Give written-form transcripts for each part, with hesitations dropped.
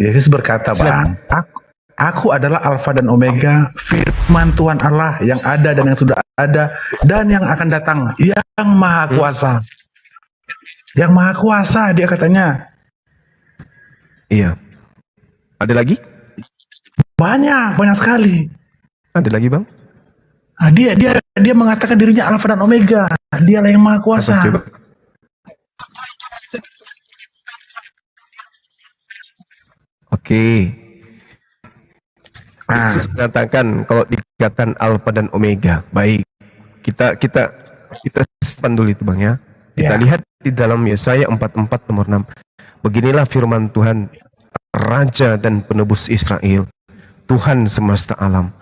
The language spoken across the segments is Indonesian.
Yesus berkata, Bang, aku adalah Alfa dan Omega, firman Tuhan Allah yang ada dan yang sudah ada dan yang akan datang, yang maha kuasa. Yang maha kuasa dia katanya. Iya. Ada lagi? Banyak sekali. Ada lagi, Bang? Nah, dia mengatakan dirinya Alfa dan Omega. Dialah yang maha kuasa. Apa, coba? Oke. Yesus mengatakan kalau dikatakan Alfa dan Omega. Baik. Kita simpan dulu itu, Bang, ya. Kita lihat di dalam Yesaya 44 nomor 6. Beginilah firman Tuhan, Raja dan Penebus Israel, Tuhan semesta alam.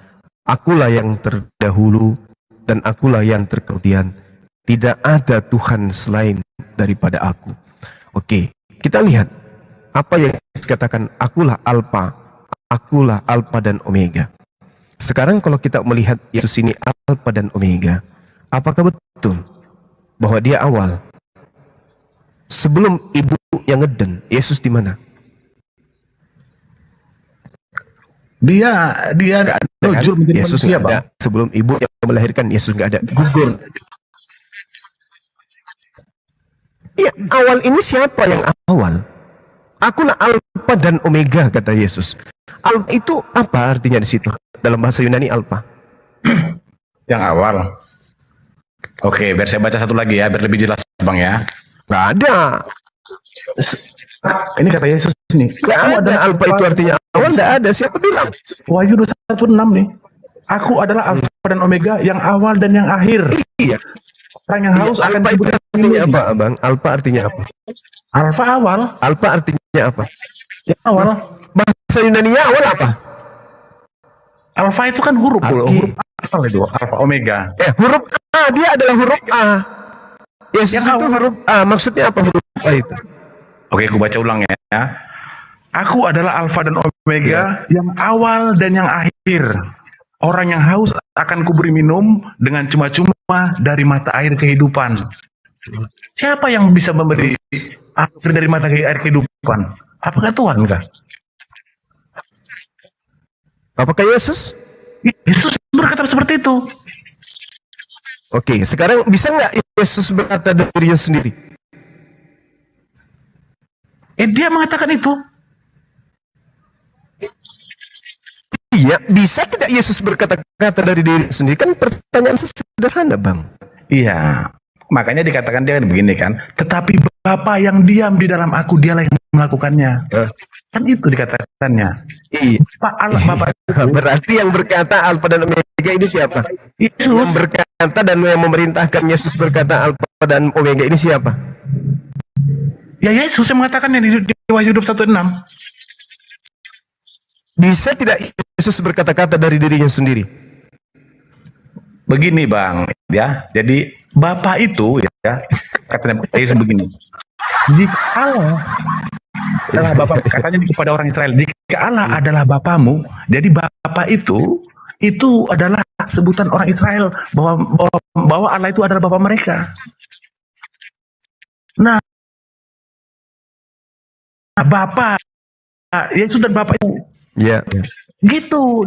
Akulah yang terdahulu dan akulah yang terkemudian. Tidak ada Tuhan selain daripada aku. Oke, kita lihat apa yang dikatakan akulah Alfa dan Omega. Sekarang kalau kita melihat Yesus ini Alfa dan Omega, apakah betul bahwa dia awal? Sebelum ibu yang ngeden, Yesus di mana? Dia nujul menjadi Yesus manusia, nggak ada. Bang. Sebelum ibu yang melahirkan, Yesus nggak ada. Gugur. Ya, awal ini siapa yang awal? Akulah Alfa dan Omega, kata Yesus. Alfa itu apa artinya di situ? Dalam bahasa Yunani Alfa. Yang awal. Oke, biar saya baca satu lagi ya, biar lebih jelas, Bang, ya. Nggak ada. Ini kata Yesus nih. Nggak ada. Alfa itu artinya awal, nggak ada. Siapa bilang? Wahyu 21:6 nih. Aku adalah Alfa dan Omega, yang awal dan yang akhir. Iya. Orang yang haus akan Alfa itu artinya apa, Abang? Alfa artinya apa? Alfa awal. Alfa artinya apa? Yang awal. Bahasa Yunani-nya awal apa? Alfa itu kan huruf. Huruf apa itu? Alfa Omega. Huruf A, dia adalah huruf A. Yesus Yang itu awal. huruf A. Maksudnya apa huruf A itu? Oke, aku baca ulang ya. Aku adalah Alfa dan Omega, yang awal dan yang akhir. Orang yang haus akan kuberi minum dengan cuma-cuma dari mata air kehidupan. Siapa yang bisa memberi air dari mata air kehidupan? Apakah Tuhan kah? Apakah Yesus? Yesus berkata seperti itu. Oke, sekarang bisa nggak Yesus berkata dari dirinya sendiri? Dia mengatakan itu. Iya, bisa tidak Yesus berkata-kata dari diri sendiri? Kan pertanyaan sederhana, Bang. Iya, makanya dikatakan dia begini kan. Tetapi Bapa yang diam di dalam aku, dialah yang melakukannya. Kan itu dikatakannya. Iya. Pak Allah, Bapak itu. Berarti yang berkata Alfa dan Omega ini siapa? Yesus. Yang berkata dan yang memerintahkan Yesus berkata Alfa dan Omega ini siapa? Ya Yesus yang mengatakannya di Wahyu 21:6. Bisa tidak Yesus berkata-kata dari dirinya sendiri? Begini, Bang, ya. Jadi Bapa itu ya, katanya Yesus begini. Jika Allah adalah Bapa, katanya kepada orang Israel, jika Allah adalah Bapamu, jadi Bapa itu adalah sebutan orang Israel bahwa Allah itu adalah Bapa mereka. Nah, Bapa Yesus dan Bapa itu Iya. gitu.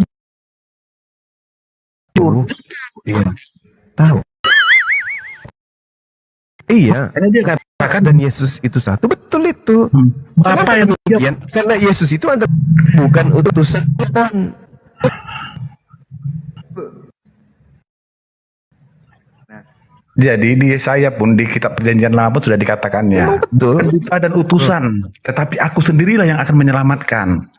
Iya. Tahu. Iya. Karena dia katakan Dan Yesus itu satu, betul itu. Bapa yang kemudian karena Yesus itu adalah bukan utusan Tuhan. Jadi di Yesaya pun di kitab Perjanjian Lama sudah dikatakannya. Betul. Duta dan utusan, tetapi aku sendirilah yang akan menyelamatkan.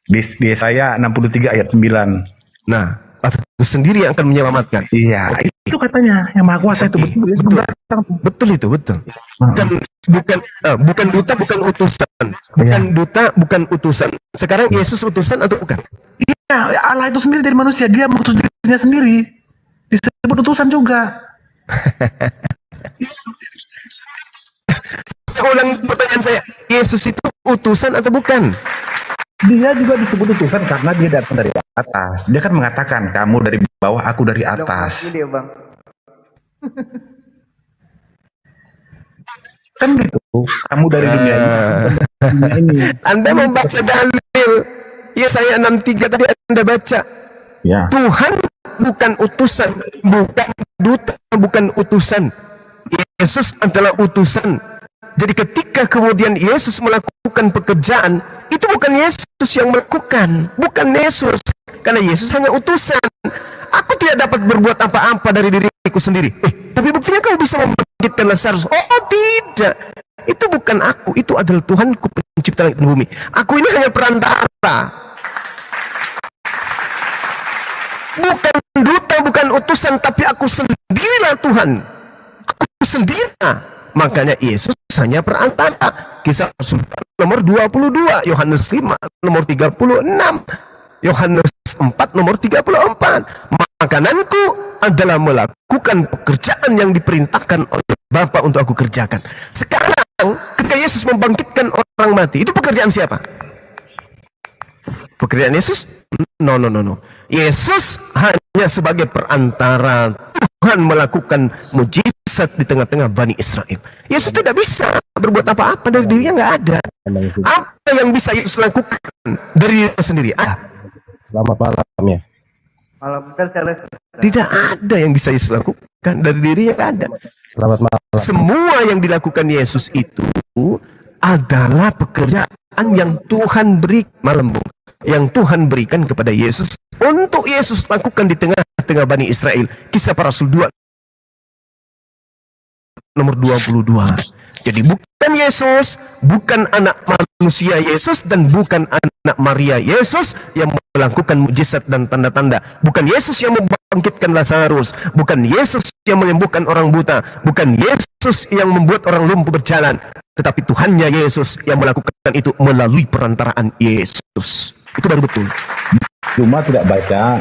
Di Yesaya 63 ayat 9. Nah, aku sendiri yang akan menyelamatkan. Iya, itu katanya yang Maha Kuasa itu betul. Betul itu, betul. Bukan duta, bukan utusan. Bukan duta, bukan utusan. Sekarang Yesus utusan atau bukan? Iya, Allah itu sendiri dari manusia, dia mengutus dirinya sendiri. Disebut utusan juga. Saya ulang pertanyaan saya, Yesus itu utusan atau bukan? Dia juga disebut utusan karena dia datang dari atas. Dia kan mengatakan, kamu dari bawah, aku dari atas. Dia, Bang. Kan gitu, kamu dari dunia ini. Anda membaca dalil Daniel, Yesaya 63 tadi Anda baca. Ya. Tuhan bukan utusan, bukan duta, bukan utusan. Yesus adalah utusan. Jadi ketika kemudian Yesus melakukan pekerjaan, itu bukan Yesus yang melakukan, bukan Yesus. Karena Yesus hanya utusan. Aku tidak dapat berbuat apa-apa dari diriku sendiri. Tapi buktinya kau bisa membangkitkan Lazarus. Oh tidak, itu bukan aku, itu adalah Tuhanku pencipta langit dan bumi. Aku ini hanya perantara, bukan duta, bukan utusan, tapi aku sendirilah Tuhan. Aku sendirilah. Makanya Yesus hanya perantara. Kisah Rasul nomor 22, Yohanes 5 nomor 36, Yohanes 4 nomor 34. Makananku adalah melakukan pekerjaan yang diperintahkan oleh Bapa untuk aku kerjakan. Sekarang ketika Yesus membangkitkan orang mati, itu pekerjaan siapa? Pekerjaan Yesus? No. Yesus hanya sebagai perantara. Tuhan melakukan mujizat di tengah-tengah Bani Israel. Yesus tidak bisa berbuat apa-apa dari dirinya, nggak ada. Apa yang bisa Yesus lakukan dari dirinya sendiri? Selamat malam ya. Tidak ada yang bisa Yesus lakukan dari dirinya, nggak ada. Selamat malam. Semua yang dilakukan Yesus itu adalah pekerjaan yang Tuhan beri malam, Bung, yang Tuhan berikan kepada Yesus untuk Yesus lakukan di tengah-tengah Bani Israel. Kisah Para Rasul 2 nomor 22. Jadi bukan Yesus, bukan anak manusia Yesus, dan bukan anak Maria Yesus yang melakukan mujizat dan tanda-tanda. Bukan Yesus yang membangkitkan Lazarus, bukan Yesus yang menyembuhkan orang buta, bukan Yesus yang membuat orang lumpuh berjalan, tetapi Tuhannya Yesus yang melakukan itu melalui perantaraan Yesus. Itu baru betul. Juma tidak baca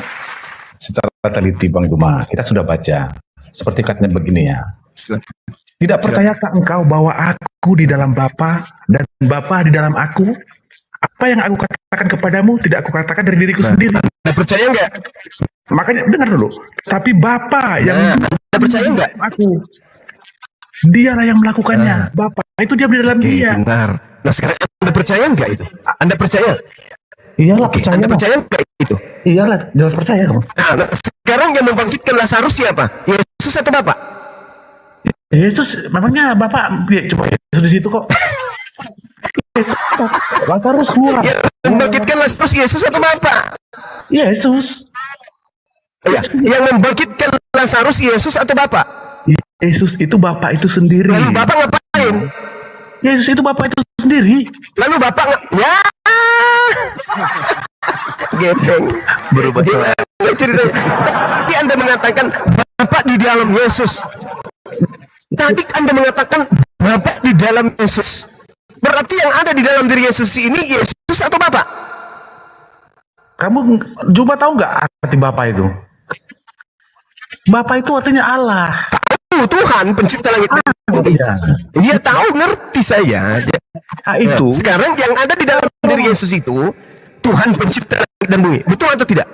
secara teliti, Bang Juma. Kita sudah baca. Seperti katanya begini ya. Tidak percayakah engkau bahwa aku di dalam Bapa dan Bapa di dalam aku? Apa yang aku katakan kepadamu tidak aku katakan dari diriku sendiri. Anda percaya nggak? Makanya dengar dulu. Tapi Bapa yang Anda percaya nggak? aku, dialah yang melakukannya. Bapa itu dia di dalam dia. Benar. Nah sekarang Anda percaya nggak itu? Anda percaya? Iyalah percaya. Anda percaya nggak itu? Iyalah jelas percaya dong. Nah, sekarang yang membangkitkan Lazarus siapa? Yesus atau Bapak? Yesus memangnya Bapak coba Yesus di situ kok. Yesus, Lazarus keluar. Yang membangkitkan Lazarus Yesus atau Bapak? Yesus. Ya, yang membangkitkan Lazarus Yesus atau Bapak? Yesus itu Bapak itu sendiri. Lalu Bapak ngapain? Yesus itu Bapak itu sendiri. Lalu Bapak ya. Gepeng. Berubah ceritanya. Tapi Anda mengatakan Bapak di dalam Yesus. Tadi Anda mengatakan Bapak di dalam Yesus. Berarti yang ada di dalam diri Yesus ini Yesus atau Bapak? Kamu coba tahu nggak arti Bapak itu? Bapak itu artinya Allah. Tahu, Tuhan pencipta langit dan bumi. Iya tahu, ngerti saya. Itu. Sekarang yang ada di dalam diri Yesus itu Tuhan pencipta langit dan bumi. Betul atau tidak?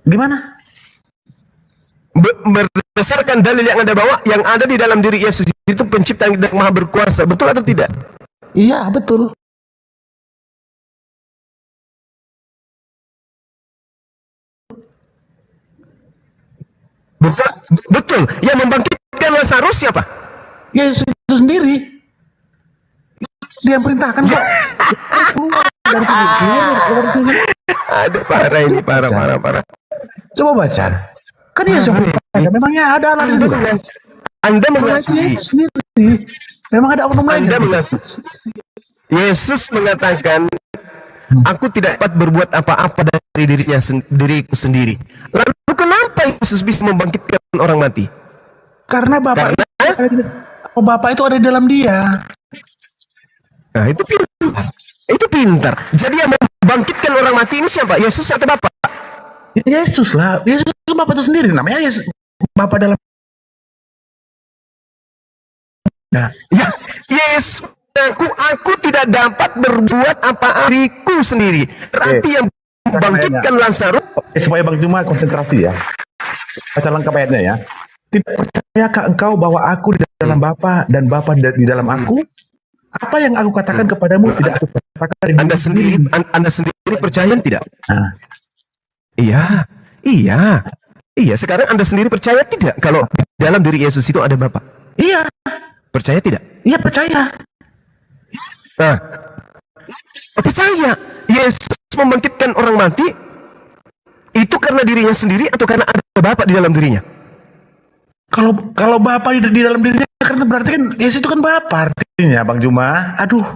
Gimana? Berdasarkan dalil yang Anda bawa, yang ada di dalam diri Yesus itu pencipta yang maha berkuasa, betul atau tidak? Iya betul. Betul, betul. Yang membangkitkan Lazarus siapa? Yesus itu sendiri. Dia perintahkan kok. Ada parah ini, parah. Coba baca. Kan Yesus memangnya ada Allah itu kan? Anda mengakui sendiri. Memang ada oknum lain. Anda mengakui. Yesus mengatakan, aku tidak dapat berbuat apa-apa dari diriku sendiri. Lalu kenapa Yesus bisa membangkitkan orang mati? Karena Bapak Bapak itu ada di dalam dia. Nah itu pintar. Itu pintar. Jadi yang membangkitkan orang mati ini siapa? Yesus atau Bapak? Yesus lah. Yesus itu Bapak itu sendiri. Namanya Yesus. Bapak dalam. Nah, ya, Yesus aku tidak dapat berbuat apa diriku sendiri. Berarti yang membangkitkan Lazarus. Supaya Bang Juma konsentrasi ya. Baca lengkap ayatnya ya. Tidak percayakah engkau bahwa aku di dalam Bapa dan Bapa di dalam aku? Apa yang aku katakan kepadamu tidak aku katakan di Anda sendiri, Anda sendiri percaya tidak? Nah, Iya, iya, iya. Sekarang Anda sendiri percaya tidak kalau dalam diri Yesus itu ada Bapa? iya, Percaya tidak? iya percaya. Nah, percaya Yesus membangkitkan orang mati itu karena dirinya sendiri atau karena ada Bapa di dalam dirinya? Kalau Bapa di dalam dirinya, karena berarti kan Yesus itu kan Bapa artinya, Bang Juma. Aduh,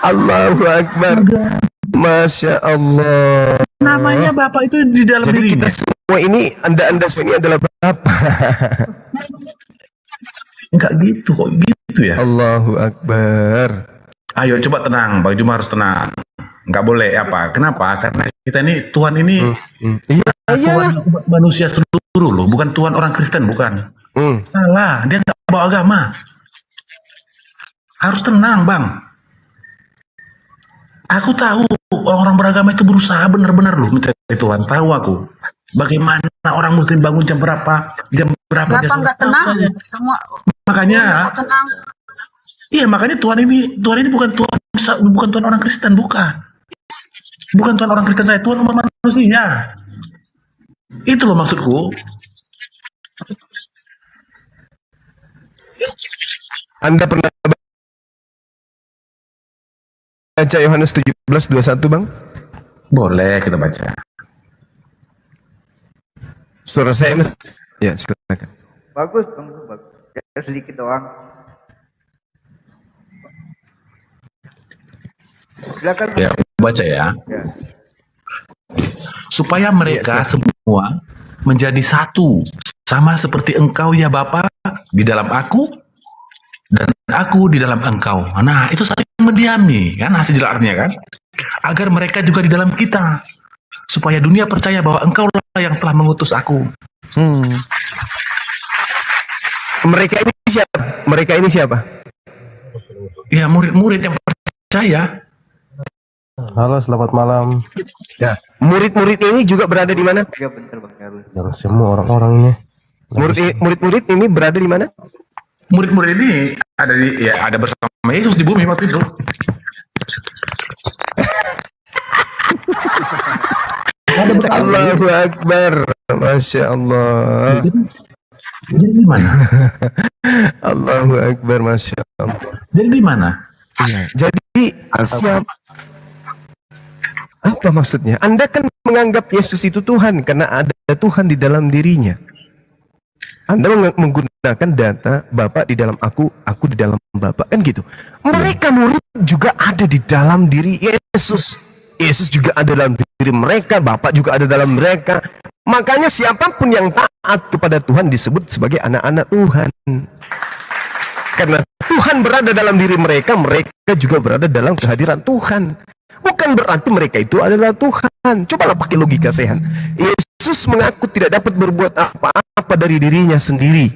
Allahu Akbar. Masya Allah. namanya Bapa itu di dalam Jadi dirinya. kita semua ini, Anda semua ini adalah Bapa. Enggak gitu kok, gitu ya. Allahu Akbar. Ayo coba tenang, Bang Juma harus tenang. Enggak boleh apa? Kenapa? Karena kita ini Tuhan ini Iya, iya. Tuhan umat manusia seluruh loh, bukan Tuhan orang Kristen, bukan. Salah, dia nggak bawa agama. Harus tenang, Bang. Aku tahu orang beragama itu berusaha benar-benar loh mencari Tuhan. Tahu aku. Bagaimana orang Muslim bangun jam berapa? Jam berapa? Siapa dia nggak tenang? Semua Makanya, nggak tenang. iya makanya Tuhan ini bukan Tuhan orang Kristen, bukan. Bukan Tuhan orang Kristen saya, Tuhan umat manusia. Itu loh maksudku. Anda pernah baca Yohanes 17:21, Bang? Boleh kita baca. Suara saya ya, silakan. Bagus dong, bagus. Ya, sedikit doang. Silakan. Ya, baca ya. Ya. Supaya mereka Yes, semua menjadi satu, sama seperti Engkau ya Bapa di dalam aku dan aku di dalam Engkau. Nah, itu saling mendiami, kan hasil artinya kan? Agar mereka juga di dalam kita, supaya dunia percaya bahwa Engkau lah yang telah mengutus aku. Mereka ini siapa? Mereka ini siapa? Ya, murid-murid yang percaya. Halo, selamat malam. Ya. Murid-murid ini juga berada di mana? Ya bentar Bang Yarul. Yang semua orang-orang ini. Murid-murid ini berada di mana? Murid-murid ini ada bersama Yesus di bumi waktu itu. Allahu Akbar. Masya Allah. Jadi di mana? Allahu Akbar. Masya Allah. Jadi di mana? Jadi siapa? Apa maksudnya? Anda kan menganggap Yesus itu Tuhan karena ada Tuhan di dalam dirinya. Anda menggunakan data Bapak di dalam aku di dalam Bapak, kan gitu. Mereka murid juga ada di dalam diri Yesus. Yesus juga ada dalam diri mereka, Bapak juga ada dalam mereka. Makanya siapapun yang taat kepada Tuhan disebut sebagai anak-anak Tuhan. Karena Tuhan berada dalam diri mereka, mereka juga berada dalam kehadiran Tuhan. Bukan berarti mereka itu adalah Tuhan. Cobalah pakai logika sehat. Yesus mengaku tidak dapat berbuat apa-apa dari dirinya sendiri.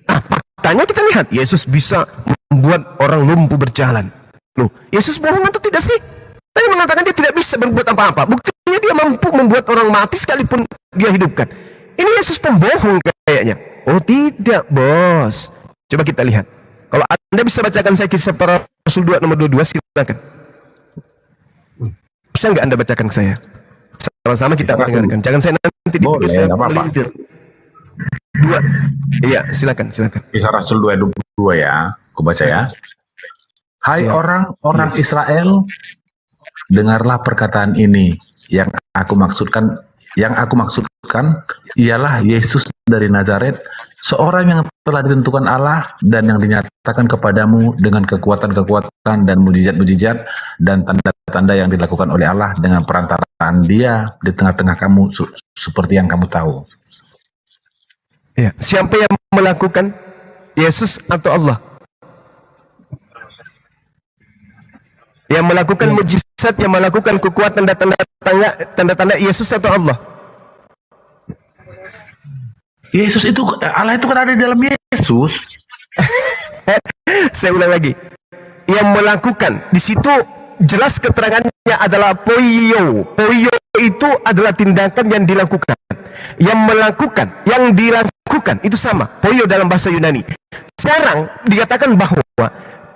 Nah, faktanya kita lihat, Yesus bisa membuat orang lumpuh berjalan. Loh, Yesus bohong atau tidak sih? Tadi mengatakan dia tidak bisa berbuat apa-apa. Buktinya dia mampu membuat orang mati sekalipun dia hidupkan. Ini Yesus pembohong kayaknya. Oh tidak, bos. Coba kita lihat. Kalau Anda bisa bacakan saya Kisah Para Rasul 2 nomor 22, silakan. Bisa nggak Anda bacakan ke saya? Sama-sama kita mendengarkan. Jangan saya nanti dipikir saya melintir. Dua. Iya, silakan. Kisah Rasul 22 ya, aku baca ya. Hai Siap. orang-orang Yes. Israel, dengarlah perkataan ini. Yang aku maksudkan ialah Yesus dari Nazaret, seorang yang telah ditentukan Allah dan yang dinyatakan kepadamu dengan kekuatan-kekuatan dan mujizat-mujizat dan tanda-tanda yang dilakukan oleh Allah dengan perantaraan Dia di tengah-tengah kamu seperti yang kamu tahu. Ya. Siapa yang melakukan? Yesus atau Allah? Yang melakukan mujizat, yang melakukan kekuatan dan tanda-tanda Yesus atau Allah? Yesus itu, Allah itu kan ada di dalam Yesus. Saya ulang lagi. Yang melakukan, di situ jelas keterangannya adalah poio. Poio itu adalah tindakan yang dilakukan. Yang melakukan, yang dilakukan dilakukan itu sama, poio dalam bahasa Yunani. Sekarang dikatakan bahwa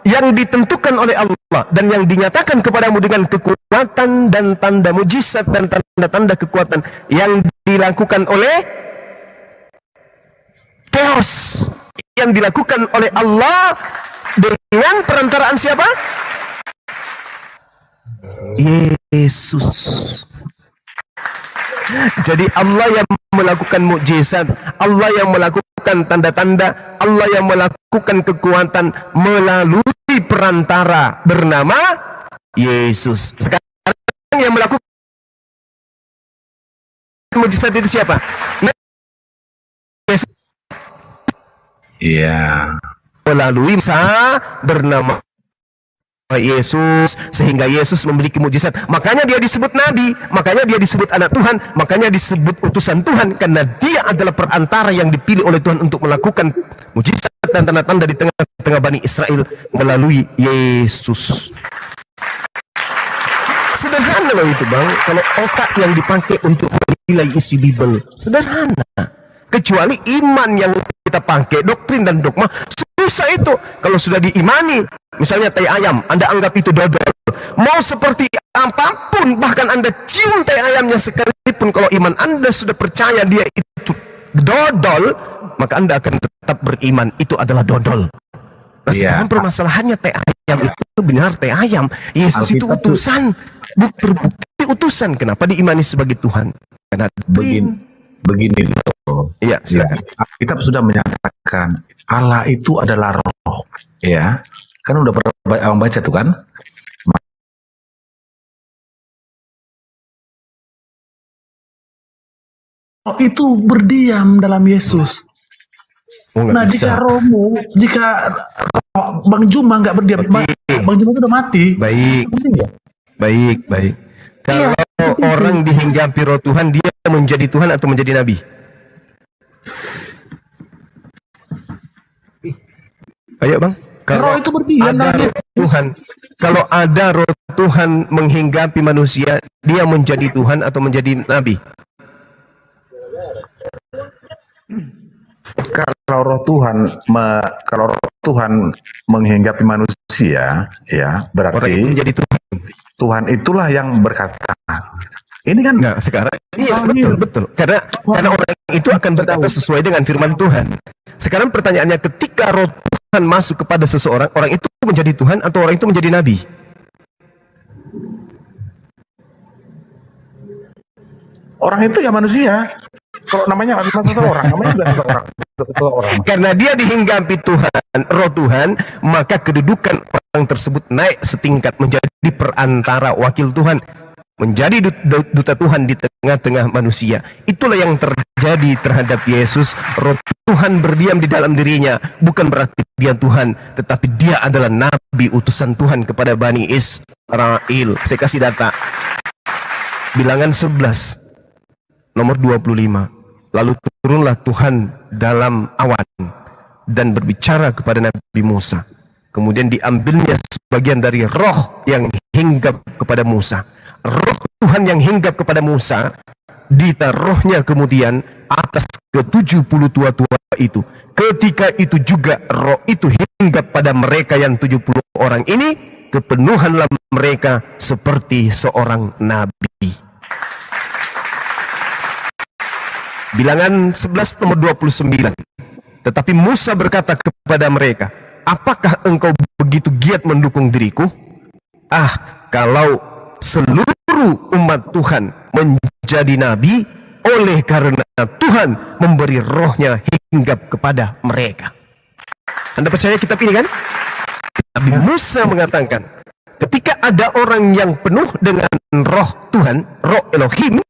yang ditentukan oleh Allah dan yang dinyatakan kepadamu dengan kekuatan dan tanda mujizat dan tanda-tanda kekuatan yang dilakukan oleh Theos, yang dilakukan oleh Allah dengan perantaraan siapa? Yesus. Jadi Allah yang melakukan mukjizat, Allah yang melakukan tanda-tanda, Allah yang melakukan kekuatan melalui perantara bernama Yesus. Sekarang yang melakukan mukjizat itu siapa? Yesus. Iya. Melalui Isa bernama Yesus, sehingga Yesus memiliki mujizat. Makanya dia disebut nabi, makanya dia disebut anak Tuhan, makanya disebut utusan Tuhan, karena dia adalah perantara yang dipilih oleh Tuhan untuk melakukan mujizat dan tanda-tanda di tengah-tengah Bani Israel melalui Yesus. Sederhana loh itu bang, kalau otak yang dipakai untuk menilai isi Bible sederhana. Kecuali iman yang kita pakai, doktrin dan dogma, susah itu. Kalau sudah diimani, misalnya tai ayam, Anda anggap itu dodol. Mau seperti apapun, bahkan Anda cium tai ayamnya sekalipun, kalau iman Anda sudah percaya dia itu dodol, maka Anda akan tetap beriman itu adalah dodol. Nah, sekarang permasalahannya tai ayam itu benar tai ayam. Yesus itu utusan, terbukti utusan. Kenapa diimani sebagai Tuhan? Karena Begini loh. Iya, silakan. Kita sudah menyatakan Allah itu adalah roh, ya. Kan udah pernah baca tuh kan? Roh itu berdiam dalam Yesus. Nah, jika rohmu, jika Bang Juma nggak berdiam, Bang Juma itu udah mati. Baik, ya? baik. Kalau orang dihinggapi roh Tuhan, dia menjadi Tuhan atau menjadi nabi? Ayo bang, kalau roh itu berdiam ada roh Tuhan, kalau ada roh Tuhan menghinggapi manusia, dia menjadi Tuhan atau menjadi nabi? Kalau roh Tuhan menghinggapi manusia, ya berarti Orang itu menjadi Tuhan. Tuhan itulah yang berkata. Ini kan Nah, sekarang iya betul. Karena orang itu akan berkata sesuai dengan firman Tuhan. Sekarang pertanyaannya, ketika roh Tuhan masuk kepada seseorang, orang itu menjadi Tuhan atau orang itu menjadi nabi? orang itu ya manusia. Kalau namanya seseorang, namanya juga seseorang. Karena dia dihinggapi Tuhan, roh Tuhan, maka kedudukan orang tersebut naik setingkat menjadi perantara, wakil Tuhan, menjadi duta Tuhan di tengah-tengah manusia. Itulah yang terjadi terhadap Yesus. Roh Tuhan berdiam di dalam dirinya, bukan berarti dia Tuhan, tetapi dia adalah nabi utusan Tuhan kepada Bani Israel. Saya kasih data. Bilangan 11 nomor 25. Lalu turunlah Tuhan dalam awan dan berbicara kepada Nabi Musa. Kemudian diambilnya sebagian dari roh yang hinggap kepada Musa. Roh Tuhan yang hinggap kepada Musa ditaruhnya kemudian atas ke-70 tua-tua itu. Ketika itu juga roh itu hinggap pada mereka yang 70 orang ini, kepenuhanlah mereka seperti seorang nabi. Bilangan 11 nomor 29. Tetapi Musa berkata kepada mereka, apakah engkau begitu giat mendukung diriku? Kalau seluruh umat Tuhan menjadi nabi, oleh karena Tuhan memberi rohnya hinggap kepada mereka. Anda percaya kitab ini kan? Nabi Musa mengatakan, ketika ada orang yang penuh dengan roh Tuhan, roh Elohim,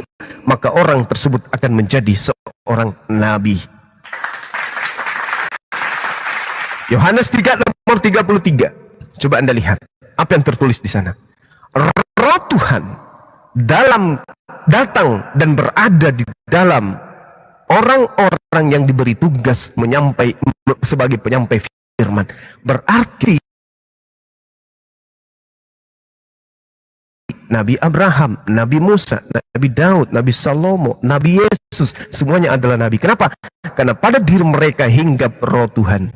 maka orang tersebut akan menjadi seorang nabi. Yohanes 3 nomor 33. Coba Anda lihat apa yang tertulis di sana. Roh Tuhan datang dan berada di dalam orang-orang yang diberi tugas sebagai penyampai firman. Berarti Nabi Abraham, Nabi Musa, Nabi Daud, Nabi Salomo, Nabi Yesus, semuanya adalah nabi. Kenapa? Karena pada diri mereka hinggap roh Tuhan.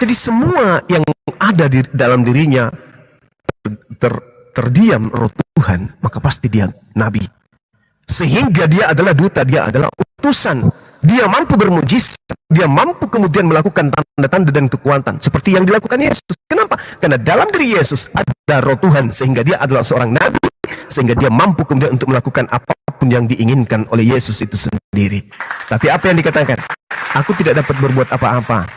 Jadi semua yang ada di dalam dirinya terdiam roh Tuhan, maka pasti dia nabi. Sehingga dia adalah duta, dia adalah utusan. Dia mampu bermujizat, dia mampu kemudian melakukan tanda-tanda dan kekuatan seperti yang dilakukan Yesus. Kenapa? Karena dalam diri Yesus ada roh Tuhan, sehingga dia adalah seorang nabi, sehingga dia mampu kemudian untuk melakukan apapun yang diinginkan oleh Yesus itu sendiri. Tapi apa yang dikatakan? Aku tidak dapat berbuat apa-apa.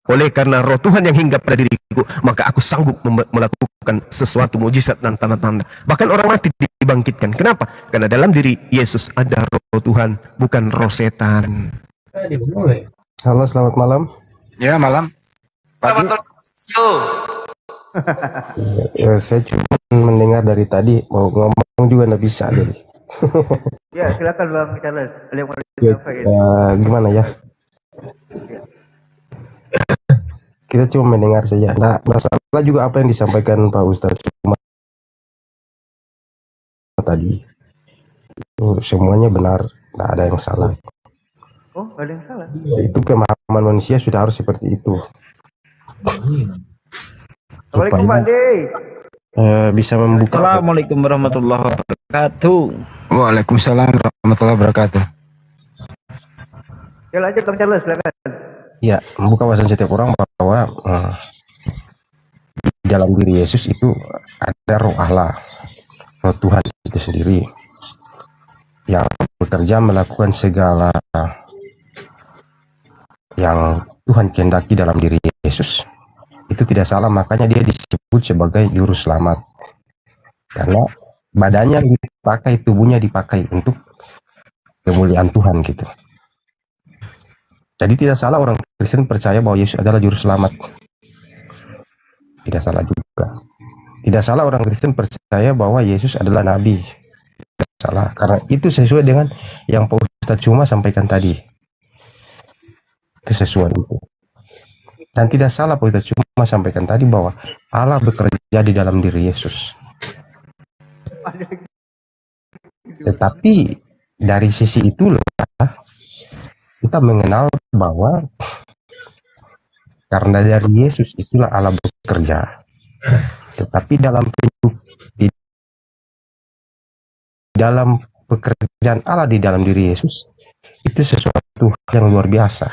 Oleh karena roh Tuhan yang hinggap pada diriku, maka aku sanggup melakukan sesuatu mujizat dan tanda-tanda. Bahkan orang mati dibangkitkan. Kenapa? Karena dalam diri Yesus ada roh Tuhan, bukan roh setan. Halo, selamat malam. Ya, malam. Saya cuma mendengar dari tadi, mau ngomong juga nggak bisa jadi. Ya, silakan Bang Charles. Ada yang mau disampaikan? Gimana ya? Kita cuma mendengar saja. Nah, masalah juga apa yang disampaikan Pak Ustadz cuma tadi. Semuanya benar, tidak ada yang salah. Oh, nggak ada yang salah. Itu pemahaman manusia sudah harus seperti itu. Assalamualaikum Pak Supaya D. bisa membuka. Assalamualaikum warahmatullahi wabarakatuh. Waalaikumsalam warahmatullahi wabarakatuh. Ya lanjut Bang Charles, silakan. Ya, membuka wawasan setiap orang bahwa di dalam diri Yesus itu ada roh Allah, roh Tuhan itu sendiri yang bekerja melakukan segala yang Tuhan kehendaki dalam diri Yesus. Itu tidak salah, makanya dia disebut sebagai juru selamat. Karena badannya dipakai, tubuhnya dipakai untuk kemuliaan Tuhan gitu. Jadi tidak salah orang Kristen percaya bahwa Yesus adalah juru selamat. Tidak salah juga. Tidak salah orang Kristen percaya bahwa Yesus adalah nabi. Tidak salah, karena itu sesuai dengan yang Pak Ustadz Cuma sampaikan tadi. Itu sesuai itu. Dan tidak salah Pak Ustadz Cuma sampaikan tadi bahwa Allah bekerja di dalam diri Yesus. Tetapi dari sisi itulah kita mengenal bahwa karena dari Yesus itulah Allah bekerja. Tetapi dalam pekerjaan Allah di dalam diri Yesus itu sesuatu yang luar biasa.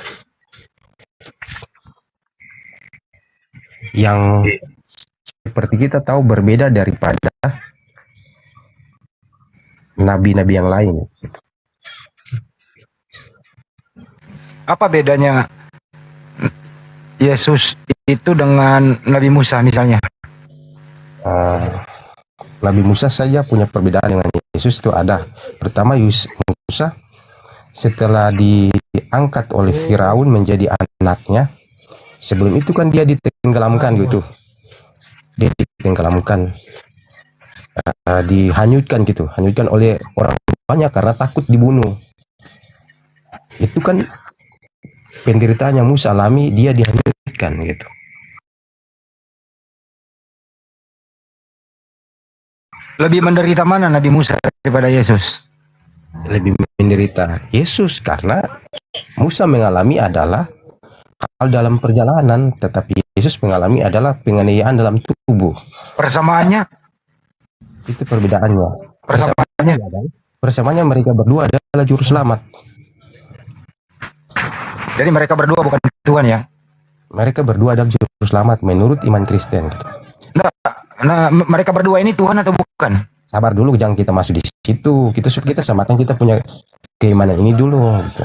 Yang seperti kita tahu berbeda daripada nabi-nabi yang lain. Apa bedanya Yesus itu dengan Nabi Musa misalnya? Nabi Musa saja punya perbedaan dengan Yesus itu ada. Pertama, Musa setelah diangkat oleh Firaun menjadi anaknya, sebelum itu kan dia ditenggelamkan gitu. Dia ditenggelamkan, dihanyutkan gitu, hanyutkan oleh orang banyak karena takut dibunuh. Itu kan penderitaan yang Musa alami, dia dihanyutkan gitu. Lebih menderita mana Nabi Musa daripada Yesus? Lebih menderita Yesus karena Musa mengalami adalah hal dalam perjalanan, tetapi Yesus mengalami adalah penganiayaan dalam tubuh. Persamaannya? Itu perbedaannya. Persamaannya? Persamaannya mereka berdua adalah juru selamat. Jadi mereka berdua bukan Tuhan ya? Mereka berdua adalah juru selamat menurut iman Kristen. Nah, mereka berdua ini Tuhan atau bukan? Sabar dulu, jangan kita masuk di situ. Kita samakan, kita punya keimanan ini dulu. Gitu.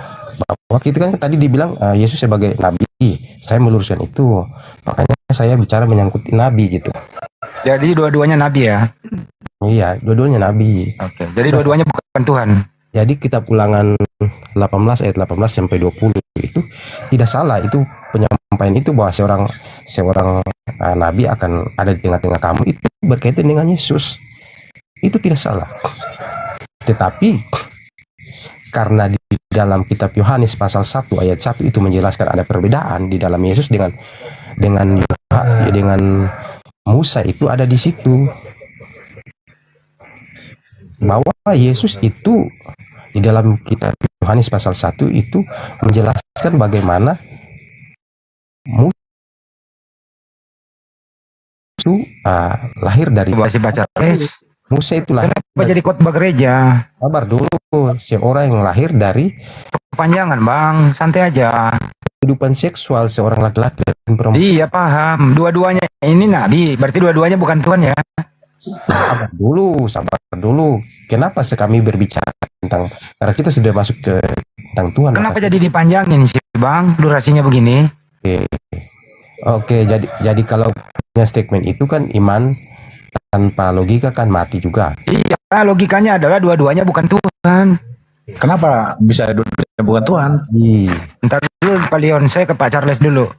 Bahwa kita kan tadi dibilang Yesus sebagai nabi. Saya meluruskan itu. Makanya saya bicara menyangkut nabi gitu. Jadi dua-duanya nabi ya? Iya, dua-duanya nabi. Oke. Jadi dua-duanya bukan Tuhan. Jadi kitab Ulangan 18 ayat 18 sampai 20 itu tidak salah, itu penyampaian itu bahwa seorang nabi akan ada di tengah-tengah kamu, itu berkaitan dengan Yesus. Itu tidak salah. Tetapi karena di dalam kitab Yohanes pasal 1 ayat 1 itu menjelaskan ada perbedaan di dalam Yesus dengan Musa itu ada di situ. Bahwa Yesus itu di dalam kitab Yohanes pasal 1 itu menjelaskan bagaimana Musa itu lahir dari Masih baca les. Musa itu lahir Kenapa jadi khotbah gereja? kabar dulu, seorang yang lahir dari Kepanjangan bang, santai aja. kehidupan seksual seorang laki-laki dan perempuan. Iya paham. Dua-duanya ini nabi, berarti dua-duanya bukan Tuhan ya? Sabar dulu. Kenapa kami berbicara tentang, karena kita sudah masuk ke tentang Tuhan. Kenapa maka- jadi dipanjangin sih bang? Durasinya begini? Oke, jadi kalau punya statement itu kan iman tanpa logika kan mati juga. Iya, logikanya adalah dua-duanya bukan Tuhan. Kenapa bisa dua-duanya bukan Tuhan? Ntar dulu Pak Leon, saya ke Pak Charles dulu.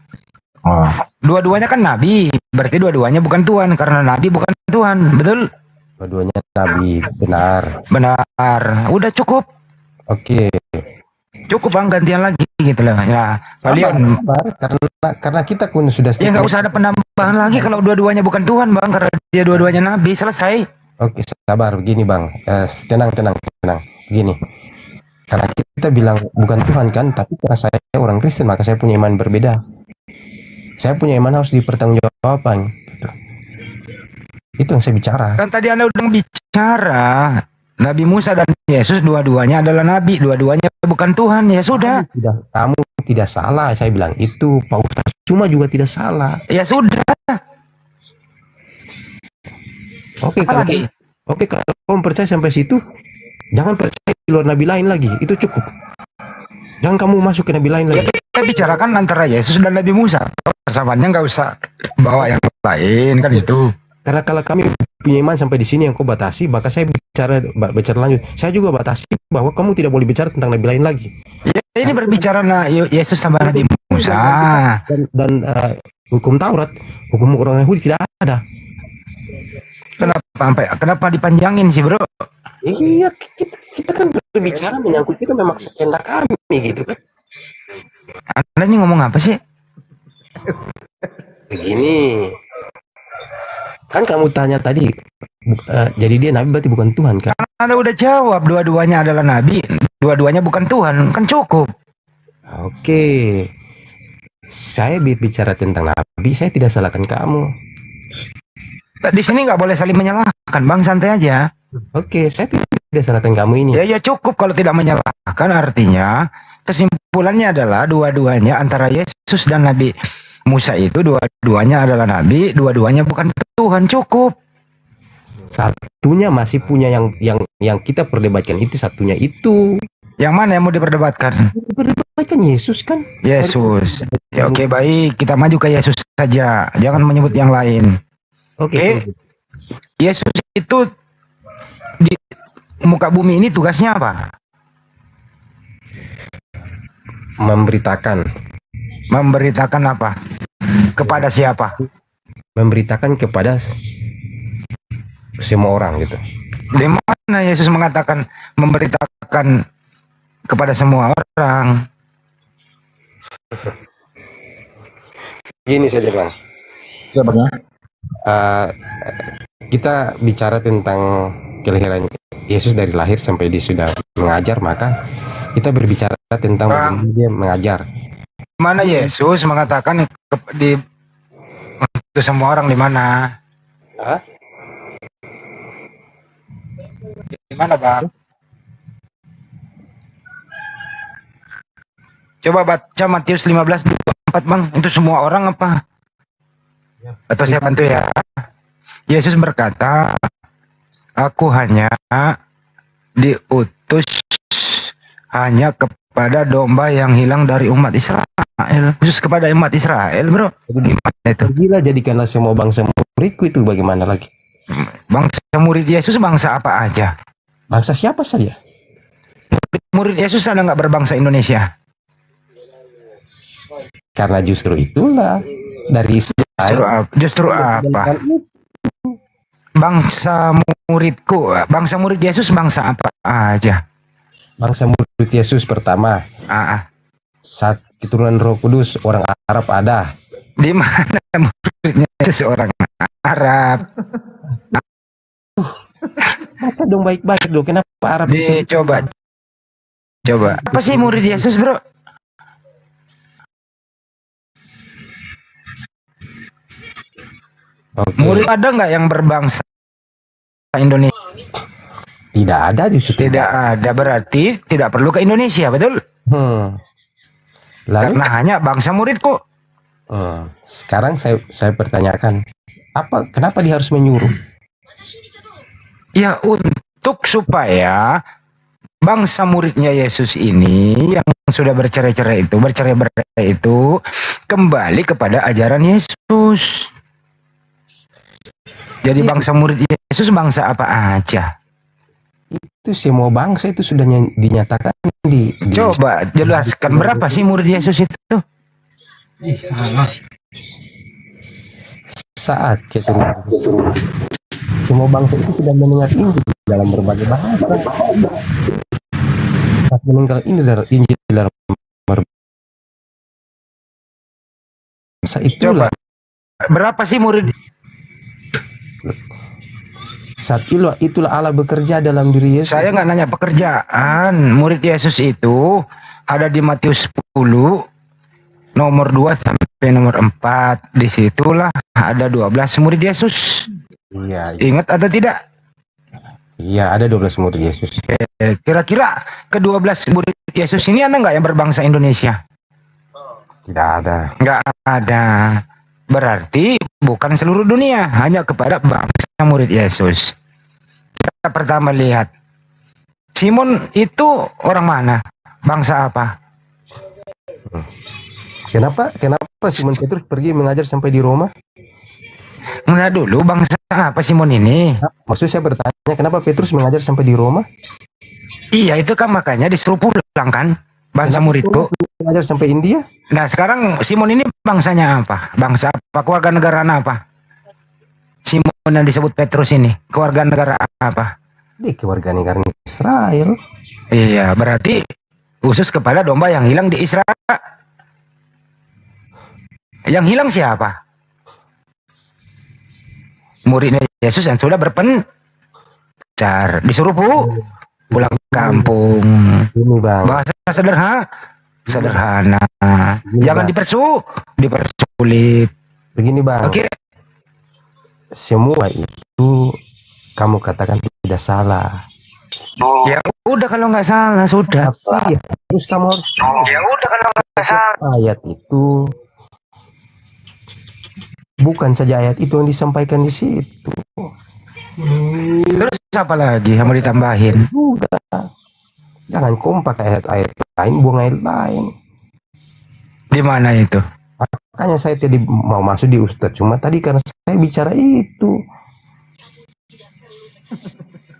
Oh. Dua-duanya kan nabi, berarti dua-duanya bukan Tuhan karena nabi bukan Tuhan, betul? Dua-duanya nabi, benar. Benar. Udah cukup, Oke. cukup bang, gantian lagi gitu loh. Ya, Pak Sabar, Leon. karena kita pun sudah Ya nggak usah ada penambahan lagi kalau dua-duanya bukan Tuhan bang, karena dia dua-duanya nabi, selesai. Oke, sabar begini bang. Tenang. Begini. Karena kita bilang bukan Tuhan kan, tapi karena saya orang Kristen maka saya punya iman berbeda. Saya punya iman harus dipertanggungjawabkan. Gitu. Itu yang saya bicara. Kan tadi Anda udah bicara, Nabi Musa dan Yesus dua-duanya adalah nabi, dua-duanya bukan Tuhan, ya sudah. Kamu tidak salah, saya bilang itu. Pak Ustaz cuma juga tidak salah. Ya sudah. Oke, Apa kalau lagi? kamu percaya sampai situ, jangan percaya di luar nabi lain lagi. Itu cukup. Jangan kamu masuk ke nabi lain Ya lagi. kita bicarakan antara Yesus dan Nabi Musa. Persamaannya nggak usah bawa yang lain kan itu. Karena kalau kami punya iman sampai di sini yang kau batasi, maka saya bicara lanjut. Saya juga batasi bahwa kamu tidak boleh bicara tentang nabi lain lagi. Ya, ini berbicara Yesus sama Nabi Musa. Dan hukum Taurat, hukum orang Yahudi tidak ada. Kenapa dipanjangin sih bro? Iya, kita kan berbicara menyangkut kita memang kehendak kami gitu kan. Anda ini ngomong apa sih? Begini, kan kamu tanya tadi, jadi dia nabi berarti bukan Tuhan kan? Anda udah jawab dua-duanya adalah nabi, dua-duanya bukan Tuhan, kan cukup. Oke, saya bicara tentang nabi, saya tidak salahkan kamu. Di sini nggak boleh saling menyalahkan, bang, santai aja. Oke, saya tidak salahkan kamu ini. Ya cukup kalau tidak menyalahkan, artinya kesimpulannya adalah dua-duanya antara Yesus dan Nabi Musa itu dua-duanya adalah nabi, dua-duanya bukan Tuhan, cukup. Satunya masih punya yang kita perdebatkan itu satunya itu. Yang mana yang mau diperdebatkan? Perdebatkan Yesus kan? Yesus. Ya oke, baik, kita maju ke Yesus saja, jangan menyebut yang lain. Oke. Yesus itu di muka bumi ini tugasnya apa? Memberitakan apa? Kepada siapa? Memberitakan kepada semua orang gitu. Di mana Yesus mengatakan memberitakan kepada semua orang? Gini saja bang. Kita bicara tentang kelahiran Yesus dari lahir sampai dia sudah mengajar, maka kita berbicara tentang bagaimana dia mengajar. Mana Yesus mengatakan untuk semua orang di mana? Hah? Di mana bang? Coba baca Matius 15:24 bang. Itu semua orang apa? Atau saya bantu ya? Yesus berkata, aku hanya diutus hanya kepada domba yang hilang dari umat Israel. Khusus kepada umat Israel bro. Gimana itu? Gila, jadikanlah semua bangsa muridku, itu bagaimana lagi? Bangsa murid Yesus bangsa apa aja? Bangsa siapa saja? Murid Yesus ada nggak berbangsa Indonesia? Karena justru itulah dari Israel. Justru apa? Bangsa murid Yesus bangsa apa aja? Bangsa murid Yesus pertama, saat keturunan Roh Kudus, orang Arab ada. Di mana muridnya Yesus orang Arab. Baca dong baik-baik dong. Kenapa Arab bisa? Coba. Apa sih murid Yesus, bro? Oke. Murid ada nggak yang berbangsa Indonesia? Tidak ada di situ. Tidak ada, berarti tidak perlu ke Indonesia, betul? Lalu? Karena hanya bangsa murid kok. Sekarang saya pertanyakan, kenapa dia harus menyuruh? Ya untuk supaya bangsa muridnya Yesus ini yang sudah bercerai-berai itu kembali kepada ajaran Yesus. Jadi bangsa murid Yesus bangsa apa aja? Itu semua bangsa itu sudah dinyatakan di Coba jelaskan berapa sih murid Yesus itu? Saat semua bangsa itu sudah mendengar Injil dalam berbagai bahasa. Saat meninggal ini Injil dalam bahasa itulah. Berapa sih murid? Saat itulah Allah bekerja dalam diri Yesus. Saya nggak nanya pekerjaan. Murid Yesus itu ada di Matius 10 nomor 2 sampai nomor 4. Disitulah ada 12 murid Yesus. Iya. Ingat atau tidak? Iya, ada 12 murid Yesus. Kira-kira ke-12 murid Yesus ini ada nggak yang berbangsa Indonesia? Tidak ada. Nggak ada. Berarti bukan seluruh dunia, hanya kepada bangsa murid Yesus. Kita pertama lihat, Simon itu orang mana? Bangsa apa? Kenapa Simon Petrus pergi mengajar sampai di Roma? Enggak dulu, bangsa apa Simon ini? Maksud saya bertanya, kenapa Petrus mengajar sampai di Roma? Iya, itu kan makanya disuruh pulang kan, bangsa muridku. Mengajar sampai India? Nah, sekarang Simon ini bangsanya apa? Bangsa apa? Keluarga negaraan apa? Simon yang disebut Petrus ini, keluarga negara apa? Dia keluarga negara Israel. Iya, berarti khusus kepada domba yang hilang di Israel. Yang hilang siapa? Muridnya Yesus yang sudah berpencar, disuruh pulang kampung. Ini bang. Bahasa sederhana. Begini, Jangan Bang. dipersulit. Begini bang. Oke. Semua itu kamu katakan tidak salah. Ya udah kalau nggak salah sudah. Tapi terus kamu harus Ya udah kalau nggak salah. ayat itu bukan saja ayat itu yang disampaikan di situ. Terus apa lagi yang mau ditambahin? Juga jangan kompak ayat-ayat lain, buang ayat lain. Di mana itu? Makanya saya tadi mau masuk di Ustadz, cuma tadi karena saya bicara itu.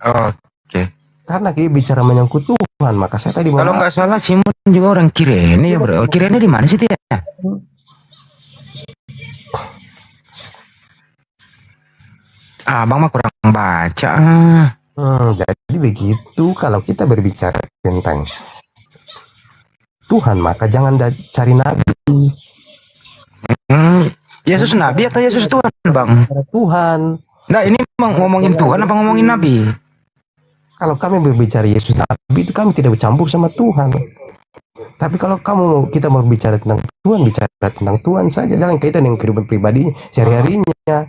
Oke. Karena dia bicara menyangkut Tuhan, maka saya tadi mau Kalau nggak salah Simon juga orang Kirene ya bro. Kirene di mana sih dia? Abang mah kurang baca. Jadi begitu kalau kita berbicara tentang Tuhan, maka jangan cari nabi. Yesus nabi atau Yesus Tuhan bang? Bicara Tuhan. Nah ini ngomongin Tuhan apa ngomongin nabi? Kalau kami berbicara Yesus nabi itu kami tidak bercampur sama Tuhan. Tapi kalau kita mau bicara tentang Tuhan, bicara tentang Tuhan saja, jangan kaitan dengan kehidupan pribadi sehari-harinya.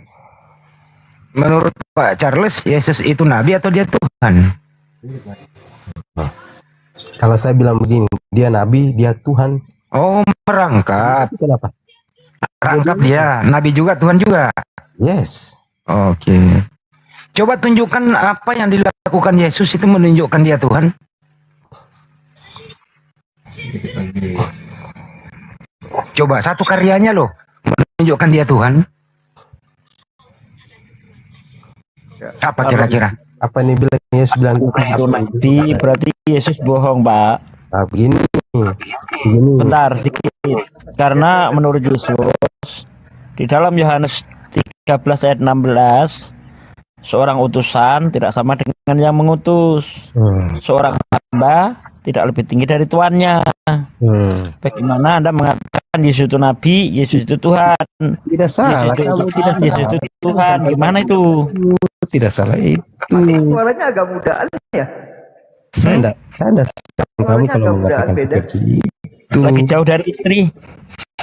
Menurut Pak Charles, Yesus itu nabi atau dia Tuhan? Kalau saya bilang begini, dia nabi, dia Tuhan. Oh, merangkap. Kenapa? Rangkap dia, nabi juga, Tuhan juga. Yes. Oke. Coba tunjukkan apa yang dilakukan Yesus itu menunjukkan dia Tuhan. Coba satu karyanya loh menunjukkan dia Tuhan. Apa kira-kira? Apa nih bilang Yesus bilang Itu nabi berarti Yesus bohong, Pak. Ah, begini. Bentar sedikit. Karena menurut Yesus di dalam Yohanes 13 ayat 16, seorang utusan tidak sama dengan yang mengutus. Seorang hamba tidak lebih tinggi dari tuannya. Bagaimana Anda mengatakan Yesus itu nabi, Yesus itu Tuhan. Tidak salah, Yesus itu kamu tidak Tuhan, Yesus salah. itu Tuhan. Gimana itu? Tidak salah itu. Suaranya agak mudaan ya. Saya enggak kamu Suaranya kalau agak mudaan, mengatakan beda. begitu. Lagi jauh dari istri.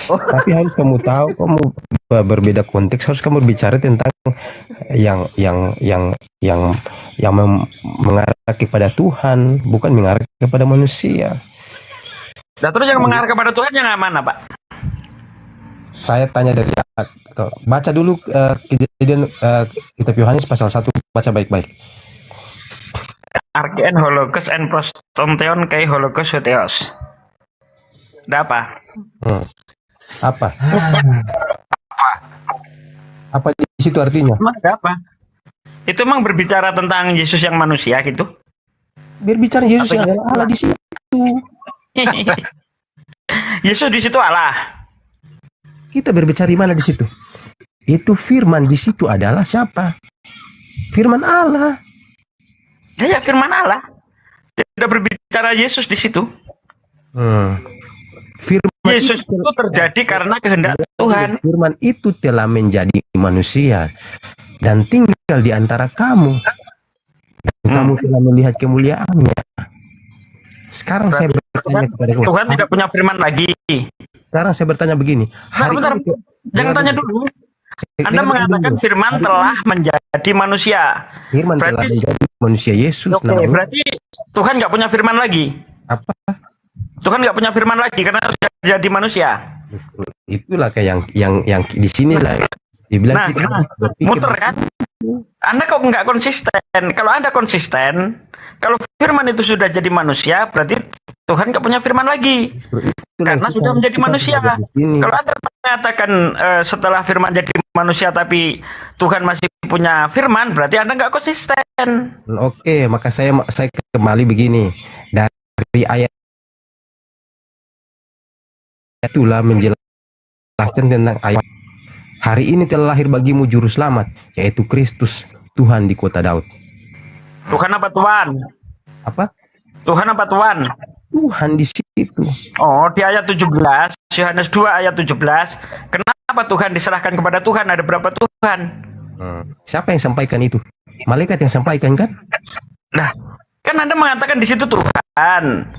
Tapi harus kamu tahu, kamu berbeda konteks, harus kamu bicara tentang yang mengarah kepada Tuhan, bukan mengarah kepada manusia. Nah, terus yang mengarah kepada Tuhan yang mana, Pak? Saya tanya dari baca dulu kejadian kitab Yohanes pasal 1, baca baik-baik. Arkean hologos en prostonteon kai hologos soteos. Ada apa? Apa? Apa di situ artinya? Emang ada apa? Itu emang berbicara tentang Yesus yang manusia gitu? Berbicara Yesus yang adalah Allah di situ. Yesus di situ Allah. Kita berbicara di mana di situ? Itu firman di situ adalah siapa? Firman Allah. Ya, firman Allah. Tidak berbicara Yesus di situ. Firman Yesus itu terjadi karena kehendak Tuhan. Firman itu telah menjadi manusia dan tinggal di antara kamu. Dan kamu telah melihat kemuliaannya. Sekarang saya bertanya kepada kamu. Tuhan tidak punya firman lagi. Sekarang saya bertanya begini. Bentar, jangan tanya dulu. Anda mengatakan firman telah menjadi manusia. Firman telah menjadi manusia, Yesus namanya. Berarti Tuhan nggak punya firman lagi. Apa? Tuhan nggak punya firman lagi karena sudah jadi manusia. Itulah kayak yang di sini lah dibilang kita berpikir muter kan? Anda kok nggak konsisten? Kalau Anda konsisten, kalau firman itu sudah jadi manusia, berarti Tuhan nggak punya firman lagi karena sudah menjadi manusia. Kalau Anda mengatakan setelah firman jadi manusia tapi Tuhan masih punya firman, berarti Anda nggak konsisten. Oke, maka saya kembali begini dari ayat itulah menjelaskan tentang ayat hari ini telah lahir bagimu juru selamat, yaitu Kristus Tuhan di kota Daud. Tuhan apa Tuhan? Apa? Tuhan apa Tuhan? Tuhan di situ. Oh, di ayat 17, Yohanes 2 ayat 17. Kenapa Tuhan diserahkan kepada Tuhan? Ada berapa Tuhan? Siapa yang sampaikan itu? Malaikat yang sampaikan kan? Nah, kan Anda mengatakan di situ Tuhan.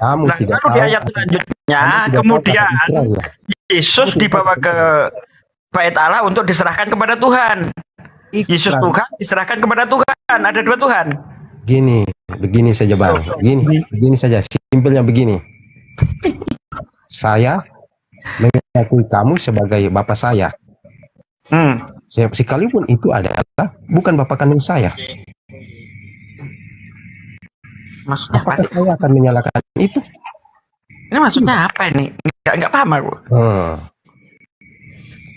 Kamu Nah, tidak lalu tahu. di ayat selanjutnya, kemudian Yesus dibawa ke bait Allah untuk diserahkan kepada Tuhan. Yesus Tuhan diserahkan kepada Tuhan. Ada dua Tuhan. Begini saja bang. Begini saja. Simpelnya begini. Saya mengakui kamu sebagai bapak saya. Sekalipun itu adalah bukan bapak kandung saya. Maksudnya apakah saya akan menyalahkan itu? Ini maksudnya apa ini? Enggak paham aku.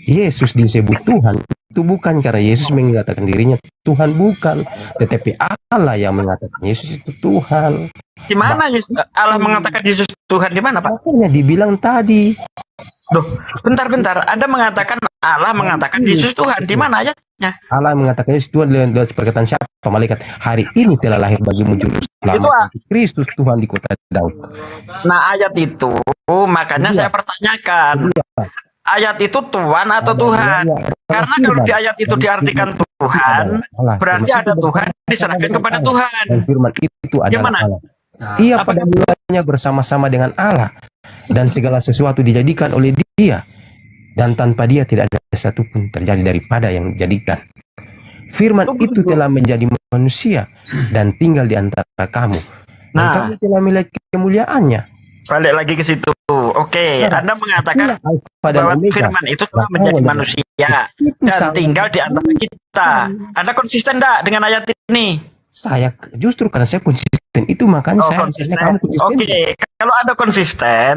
Yesus disebut Tuhan itu bukan karena Yesus mengatakan dirinya Tuhan, bukan, tetapi Allah yang mengatakan Yesus itu Tuhan. Di mana Allah mengatakan Yesus Tuhan, di mana, Pak? Makanya dibilang tadi. Loh, bentar. Anda mengatakan Allah mengatakan Yesus Tuhan, di mana ayatnya? Allah mengatakan Yesus Tuhan dengan perkataan siapa? Malaikat. Hari ini telah lahir bagimu juru selamat, Kristus Tuhan di kota Daud. Nah, ayat itu makanya saya pertanyakan. Ayat itu Tuhan atau Tuhan? Karena kalau di ayat itu diartikan Tuhan, berarti ada Tuhan diserahkan kepada Tuhan. Dan firman itu adalah Allah. Ia pada mulanya bersama-sama dengan Allah, dan segala sesuatu dijadikan oleh Dia, dan tanpa Dia tidak ada satupun terjadi daripada yang dijadikan. Firman itu telah menjadi manusia dan tinggal di antara kamu, dan kamu telah melihat kemuliaannya. Balik lagi ke situ. Oke, Anda mengatakan bahwa firman itu telah menjadi manusia dan tinggal di antara kita. Anda konsisten enggak dengan ayat ini? Saya justru karena saya konsisten itu, makanya saya konsisten. kamu konsisten. Oke, kalau Anda konsisten,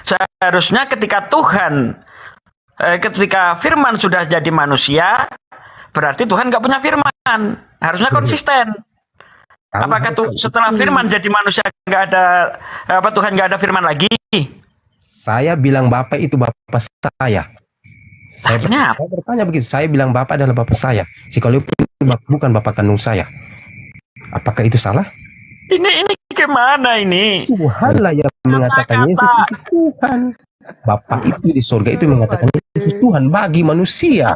seharusnya ketika Tuhan ketika firman sudah jadi manusia, berarti Tuhan nggak punya firman. Harusnya konsisten. Apakah setelah firman jadi manusia nggak ada Tuhan nggak ada firman lagi? Saya bilang Bapak itu Bapak saya. Saya bertanya begitu. Saya bilang Bapak adalah Bapak saya. Sekalipun bukan Bapak kandung saya. Apakah itu salah? Ini gimana ini? Tuhan lah yang mengatakan Yesus itu Tuhan. Bapa itu di sorga itu mengatakan Yesus Tuhan bagi manusia.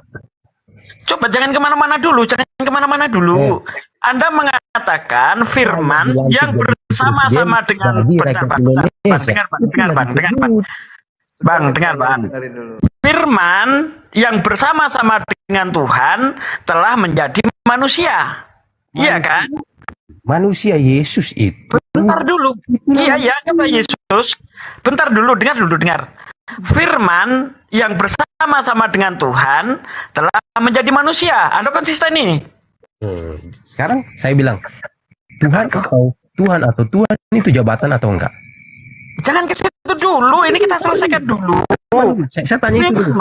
Coba jangan kemana-mana dulu, jangan kemana-mana dulu. Anda mengatakan firman yang bersama-sama dengan dengar Bang. Dengerin dulu. Firman yang bersama-sama dengan Tuhan telah menjadi manusia. Iya kan? Manusia Yesus itu. Bentar dulu. Iya, kata Yesus. Bentar dulu, dengar. Firman yang bersama-sama dengan Tuhan telah menjadi manusia. Anda konsisten ini. Sekarang saya bilang Tuhan atau Tuhan itu jabatan atau enggak? Jangan ke situ dulu. Ini kita selesaikan dulu. Saya tanya itu dulu.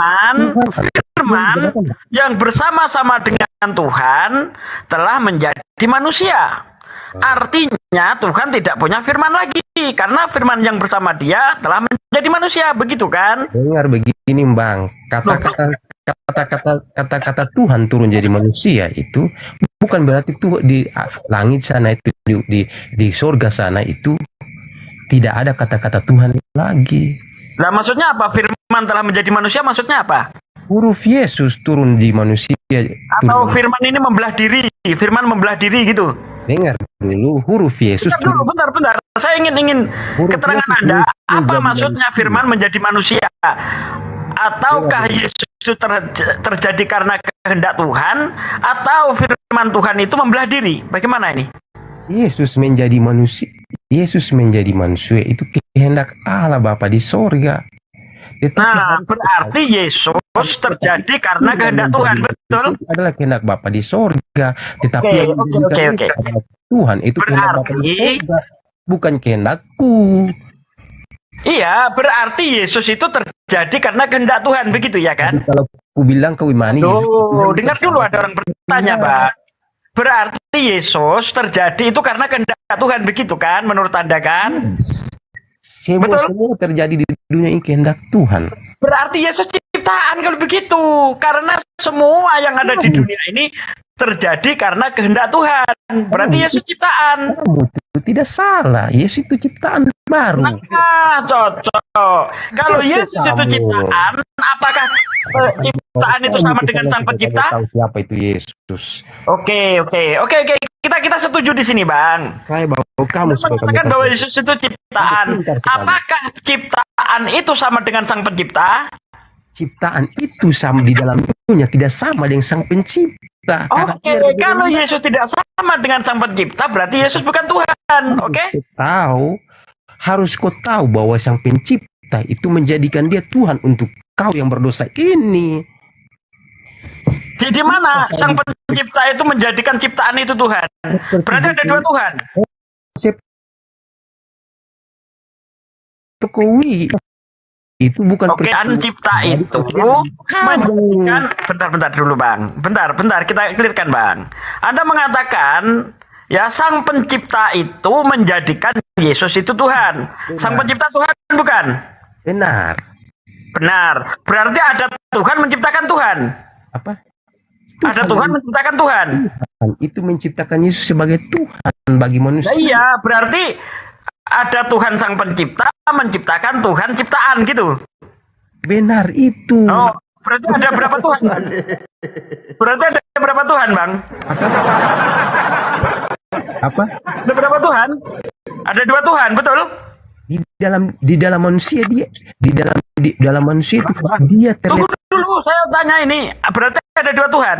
Firman yang bersama-sama dengan Tuhan telah menjadi manusia. Artinya Tuhan tidak punya firman lagi karena firman yang bersama dia telah menjadi manusia, begitu kan? Dengar begini Bang, kata-kata Tuhan turun jadi manusia itu bukan berarti tuh di langit sana itu di surga sana itu tidak ada kata-kata Tuhan lagi. Nah, maksudnya apa? Firman telah menjadi manusia maksudnya apa? Huruf Yesus turun di manusia. Atau firman ini membelah diri, firman membelah diri gitu. Dengar dulu, huruf Yesus. Bentar. Saya ingin keterangan Anda. Apa maksudnya firman menjadi manusia? Ataukah Yesus itu terjadi karena kehendak Tuhan? Atau firman Tuhan itu membelah diri? Bagaimana ini? Yesus menjadi manusia. Yesus menjadi manusia itu kehendak Allah Bapa di sorga. Nah, berarti Yesus terjadi karena kehendak Tuhan, betul? Itu adalah kehendak Bapa di sorga. Tetapi yang Oke. Tuhan itu kehendak Bapa di sorga, bukan kehendakku. Iya, berarti Yesus itu terjadi karena kehendak Tuhan, begitu ya kan? Jadi kalau ku bilang kau imani, Dengar dulu, ada orang bertanya, Pak. Berarti Yesus terjadi itu karena kehendak Tuhan, begitu kan? Menurut Anda kan? Semua terjadi di dunia ini kehendak Tuhan. Berarti Yesus ciptaan kalau begitu. Karena semua yang ada di dunia ini terjadi karena kehendak Tuhan. Berarti Yesus ciptaan. Itu tidak salah. Yesus itu ciptaan baru. Nah, cocok. Kalau Yesus itu ciptaan, apakah ciptaan itu sama dengan Sang Pencipta? Tahu siapa itu Yesus? Oke. Kita setuju di sini, Bang. Saya bawa kamu mengatakan bahwa Yesus itu ciptaan. Apakah ciptaan itu sama dengan Sang Pencipta? Ciptaan itu sama di dalam dunia tidak sama dengan Sang Pencipta. Oke, kalau Yesus tidak sama dengan Sang Pencipta, berarti Yesus bukan Tuhan. Oke? Harus kau tahu bahwa Sang Pencipta itu menjadikan dia Tuhan untuk kau yang berdosa ini. Di mana Sang Pencipta itu menjadikan ciptaan itu Tuhan? Berarti ada dua Tuhan. Jokowi itu bukan pencipta itu menjadikan bentar dulu Bang. Bentar kita clearkan Bang. Anda mengatakan ya Sang Pencipta itu menjadikan Yesus itu Tuhan. Sang Pencipta Tuhan bukan? Benar. Berarti ada Tuhan menciptakan Tuhan. Apa? Ada Tuhan menciptakan Tuhan. Itu menciptakan Yesus sebagai Tuhan bagi manusia. Iya, berarti ada Tuhan Sang Pencipta menciptakan Tuhan ciptaan gitu. Benar itu. Oh, berarti ada berapa Tuhan? Berarti ada berapa Tuhan, Bang? Apa? Ada berapa Tuhan? Ada dua Tuhan, betul? Di dalam manusia dia di dalam manusia itu dia Tunggu dulu, saya tanya ini. Berarti ada dua Tuhan?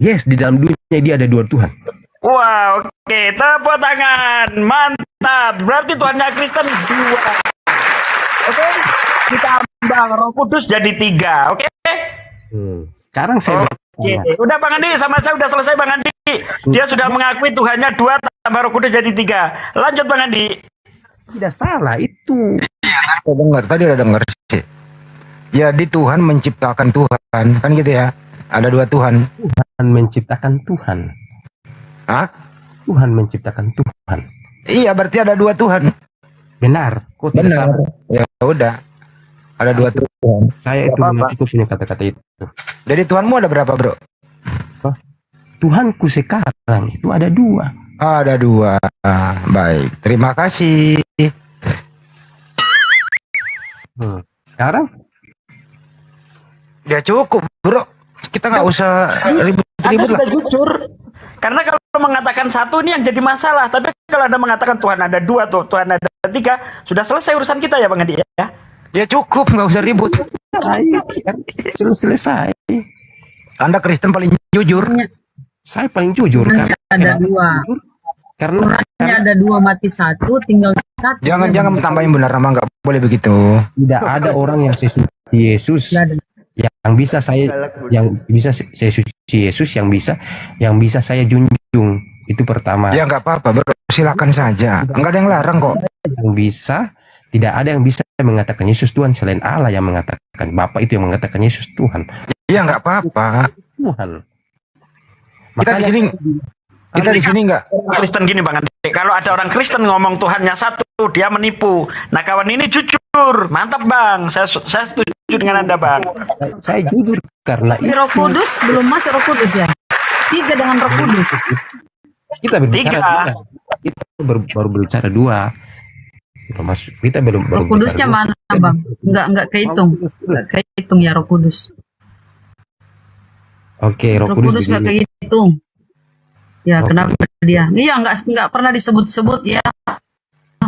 Yes, di dalam dunia dia ada dua Tuhan. Wow, oke, tepuk tangan, mantap. Berarti Tuhannya Kristen dua. Oke, kita tambah Roh Kudus jadi tiga. Oke? Sekarang saya udah Bang Andi, sama saya udah selesai Bang Andi. Dia sudah mengakui Tuhannya dua tambah Roh Kudus jadi tiga. Lanjut Bang Andi. Tidak salah itu. Tadi udah dengar sih. Ya di Tuhan menciptakan Tuhan, kan gitu ya. Ada dua Tuhan. Tuhan menciptakan Tuhan. Hah? Tuhan menciptakan Tuhan. Iya, berarti ada dua Tuhan. Benar. Kok tidak salah? Ya udah. Ada dua Tuhan. Saya itu mengaku punya kata-kata itu. Jadi Tuhanmu ada berapa, Bro? Tuhanku sekarang itu ada dua. Ada dua. Baik. Terima kasih. Sekarang Ya cukup, bro. Kita nggak usah Anda ribut-ribut lah. sudah jujur. Karena kalau mengatakan satu ini yang jadi masalah. Tapi kalau Anda mengatakan Tuhan ada dua, Tuhan ada tiga, sudah selesai urusan kita ya Bang Edi ya. Ya cukup, nggak usah ribut. sudah selesai. Anda Kristen paling jujur. Saya paling jujur Tuhannya ada dua. Karena Tuhannya ada dua, mati satu, tinggal satu. Jangan tambahin benar nama, nggak boleh begitu. tidak ada orang yang sesuci Yesus Nggak ada. yang bisa saya sesuci Yesus yang bisa saya junjung. Itu pertama. Ya nggak apa-apa, bro. Silakan saja. Nggak ada yang larang kok. Yang bisa, tidak ada yang bisa mengatakan Yesus Tuhan selain Allah yang mengatakan. Bapa itu yang mengatakan Yesus Tuhan. Ya nggak apa-apa. Tuhan. Kita di sini nggak. Kristen gini Bang Edi, kalau ada orang Kristen ngomong Tuhannya satu, dia menipu. Nah kawan ini jujur, mantap Bang. Saya setuju dengan Anda Bang. Saya jujur karena Tapi Roh Kudus belum masuk Roh Kudus ya. Tiga dengan Roh Kudus. kita berbicara Tiga. dua. Kita baru berbicara dua. Belum masuk. Kita belum Roh baru Kudusnya bicara mana Bang? Enggak kehitung. Enggak kehitung ya Roh Kudus. dua. Oke, Roh Roh Kudus Kudus enggak begini. kehitung. Ya, Roh kenapa dia? Iya, enggak pernah disebut-sebut ya.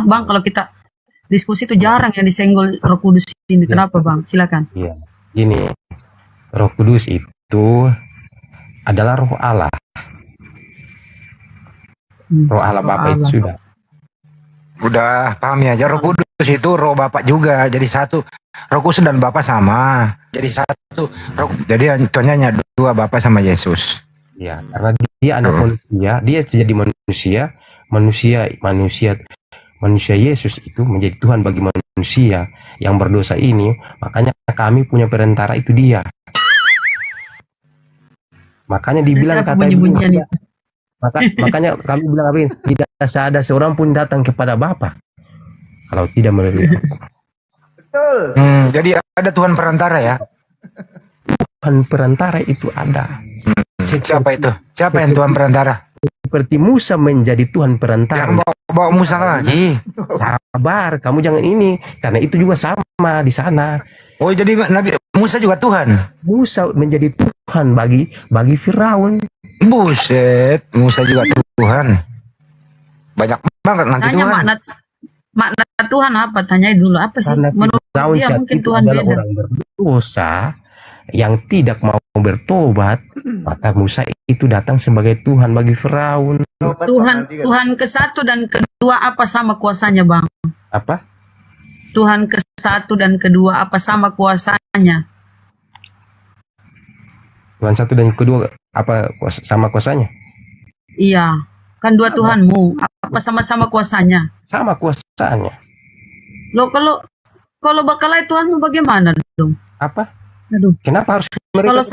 Bang, kalau kita diskusi itu jarang yang disenggol Roh Kudus ini. Kenapa Bang? Silakan. Iya. Gini, Roh Kudus itu adalah Roh Allah. Roh Allah Bapa itu sudah. Udah paham ya. Roh Kudus itu roh Bapak juga. Jadi satu. Roh Kudus dan Bapak sama. Jadi satu. Jadi contohnya dua Bapak sama Yesus. Ya, karena dia anak manusia, dia jadi manusia Yesus itu menjadi Tuhan bagi manusia yang berdosa ini. Makanya kami punya perantara itu dia. Makanya dibilang Siapa kata bunyi-bunyian itu? makanya kami bilang apa ini? Tidak ada seorang pun datang kepada Bapa kalau tidak melalui aku. Betul. Jadi ada Tuhan perantara ya. Tuhan perantara itu ada. Siapa itu? Siapa yang Tuhan perantara? Seperti Musa menjadi Tuhan perantara. Yang bawa Musa lagi. Sabar, kamu jangan ini, karena itu juga sama di sana. Oh jadi Nabi Musa juga Tuhan. Musa menjadi Tuhan bagi Firaun. Buset, Musa juga Tuhan. Banyak banget nanti Tanya Tuhan. makna Tuhan apa? Tanyai dulu apa sih? Karena Menurut Firaun dia saat mungkin itu Tuhan adalah beda. orang berdosa yang tidak mau bertobat, maka Musa itu datang sebagai Tuhan bagi Firaun. Tuhan ke satu dan kedua apa sama kuasanya Bang? Apa? Tuhan ke satu dan kedua apa sama kuasanya? Tuhan satu dan kedua apa sama kuasanya? Iya, kan dua Tuhanmu. Apa sama-sama kuasanya? Sama kuasanya. Loh kalau bakalai Tuhanmu bagaimana dong? Apa? Aduh. Kenapa harus mereka? Kalau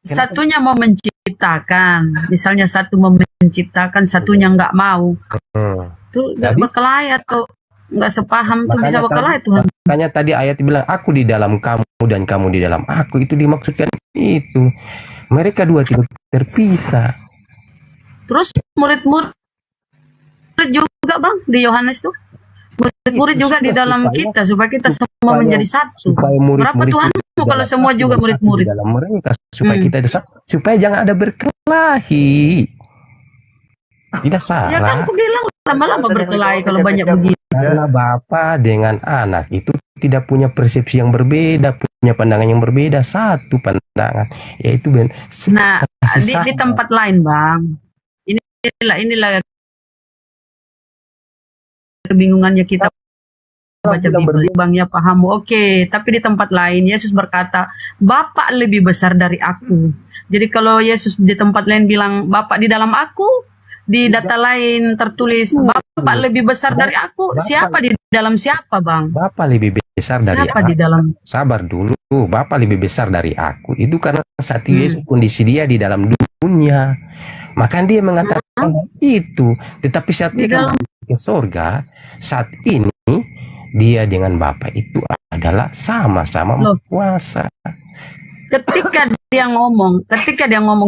satunya mau menciptakan, misalnya satu mau menciptakan, satunya nggak mau, itu nggak Jadi? bakalai atau nggak sepaham tuh bisa Makanya bakalai Tuhan. Makanya tadi ayat bilang aku di dalam kamu dan kamu di dalam aku, itu dimaksudkan itu. Mereka dua tidak terpisah. Terus murid-murid juga Bang di Yohanes tuh. Murid-murid juga di dalam kita supaya kita semua menjadi satu. Supaya Berapa murid-murid Tuhan itu di kalau dalam semua aku juga dan aku murid-murid? di dalam mereka supaya kita ada satu, supaya jangan ada berkelahi. Tidak salah. Ya kan aku bilang lama-lama berkelahi kalau banyak begini. Karena Bapa dengan anak itu tidak punya persepsi yang berbeda, punya pandangan yang berbeda, satu pandangan, yaitu Nah, kasih di sayang. tempat lain Bang. Inilah kebingungannya kita baca Bible. Bangnya paham. Oke, tapi di tempat lain Yesus berkata, Bapa lebih besar dari aku. Jadi kalau Yesus di tempat lain bilang Bapa di dalam aku, di data lain tertulis Bapa lebih besar dari aku. Siapa di dalam siapa, Bang? Bapa lebih besar dari Siapa aku. di dalam? Sabar dulu, Bapa lebih besar dari aku. Itu karena saat Yesus kondisi dia di dalam dunia. Maka dia mengatakan itu. Tetapi saat Di dia dalam- ke surga, saat ini dia dengan Bapa itu adalah sama-sama Loh. berkuasa. Ketika dia ngomong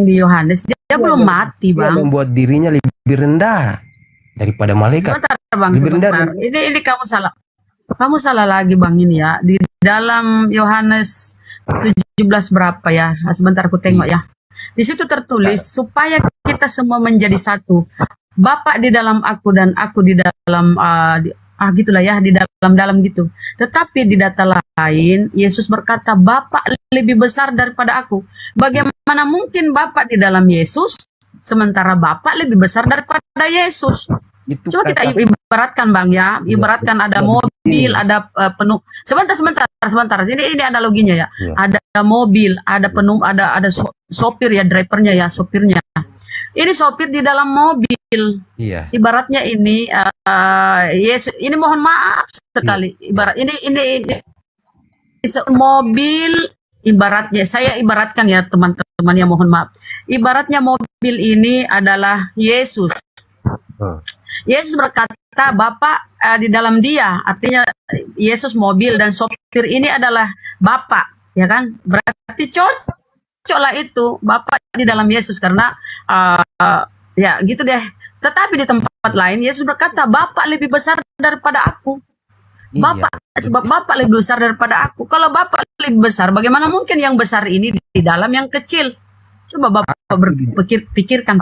di Yohanes, dia belum mati, Dia Bang. membuat dirinya lebih rendah daripada malaikat. Sebentar, Bang, Lebih rendah sebentar. Ini kamu salah. Kamu salah lagi, Bang, ini ya. Di dalam Yohanes 17 berapa ya? Sebentar aku tengok ya. Di situ tertulis supaya kita semua menjadi satu. Bapa di dalam aku dan aku di dalam gitulah ya, di dalam gitu. Tetapi di data lain Yesus berkata Bapa lebih besar daripada aku. Bagaimana mungkin Bapa di dalam Yesus sementara Bapa lebih besar daripada Yesus? Itu Coba kita ibaratkan Bang ya, ibaratkan ada mobil, ada penuh. Sebentar. Ini analoginya ya. Ada mobil, ada penuh, ada sopir ya, drivernya ya, sopirnya. Ini sopir di dalam mobil. Iya. Ibaratnya ini Yesus, ini mohon maaf sekali. Ibarat ini mobil, ibaratnya saya ibaratkan ya teman-teman yang mohon maaf. Ibaratnya mobil ini adalah Yesus. Yesus berkata Bapa di dalam dia, artinya Yesus mobil dan sopir ini adalah Bapa, ya kan? Berarti cocoklah itu Bapa di dalam Yesus karena ya gitu deh. Tetapi di tempat lain Yesus berkata Bapa lebih besar daripada aku. Sebab Bapa lebih besar daripada aku. Kalau Bapa lebih besar, bagaimana mungkin yang besar ini di dalam yang kecil? Coba Bapak pikirkan.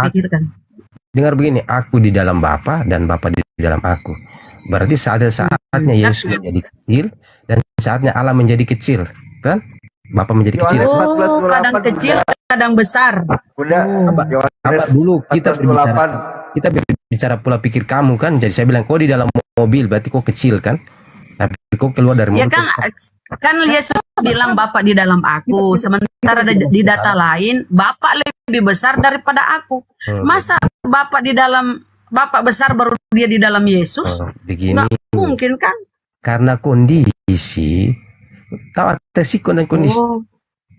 Dengar begini, aku di dalam Bapa dan Bapa di dalam aku. Berarti saatnya Yesus menjadi kecil dan saatnya Allah menjadi kecil, kan? Bapa menjadi kecil. Oh, kadang kecil, kadang besar. Udah, Apa dulu kita berbicara pola pikir kamu kan? Jadi saya bilang kau di dalam mobil berarti kau kecil kan? Tapi kau keluar dari mobil. Ya kan Yesus bilang Bapa di dalam aku, sementara di data lain Bapa lebih besar daripada aku. Masa Bapa di dalam Bapa besar baru dia di dalam Yesus? Begini. Nggak mungkin kan? Karena kondisi, tahu resiko dan kondisi. Oh,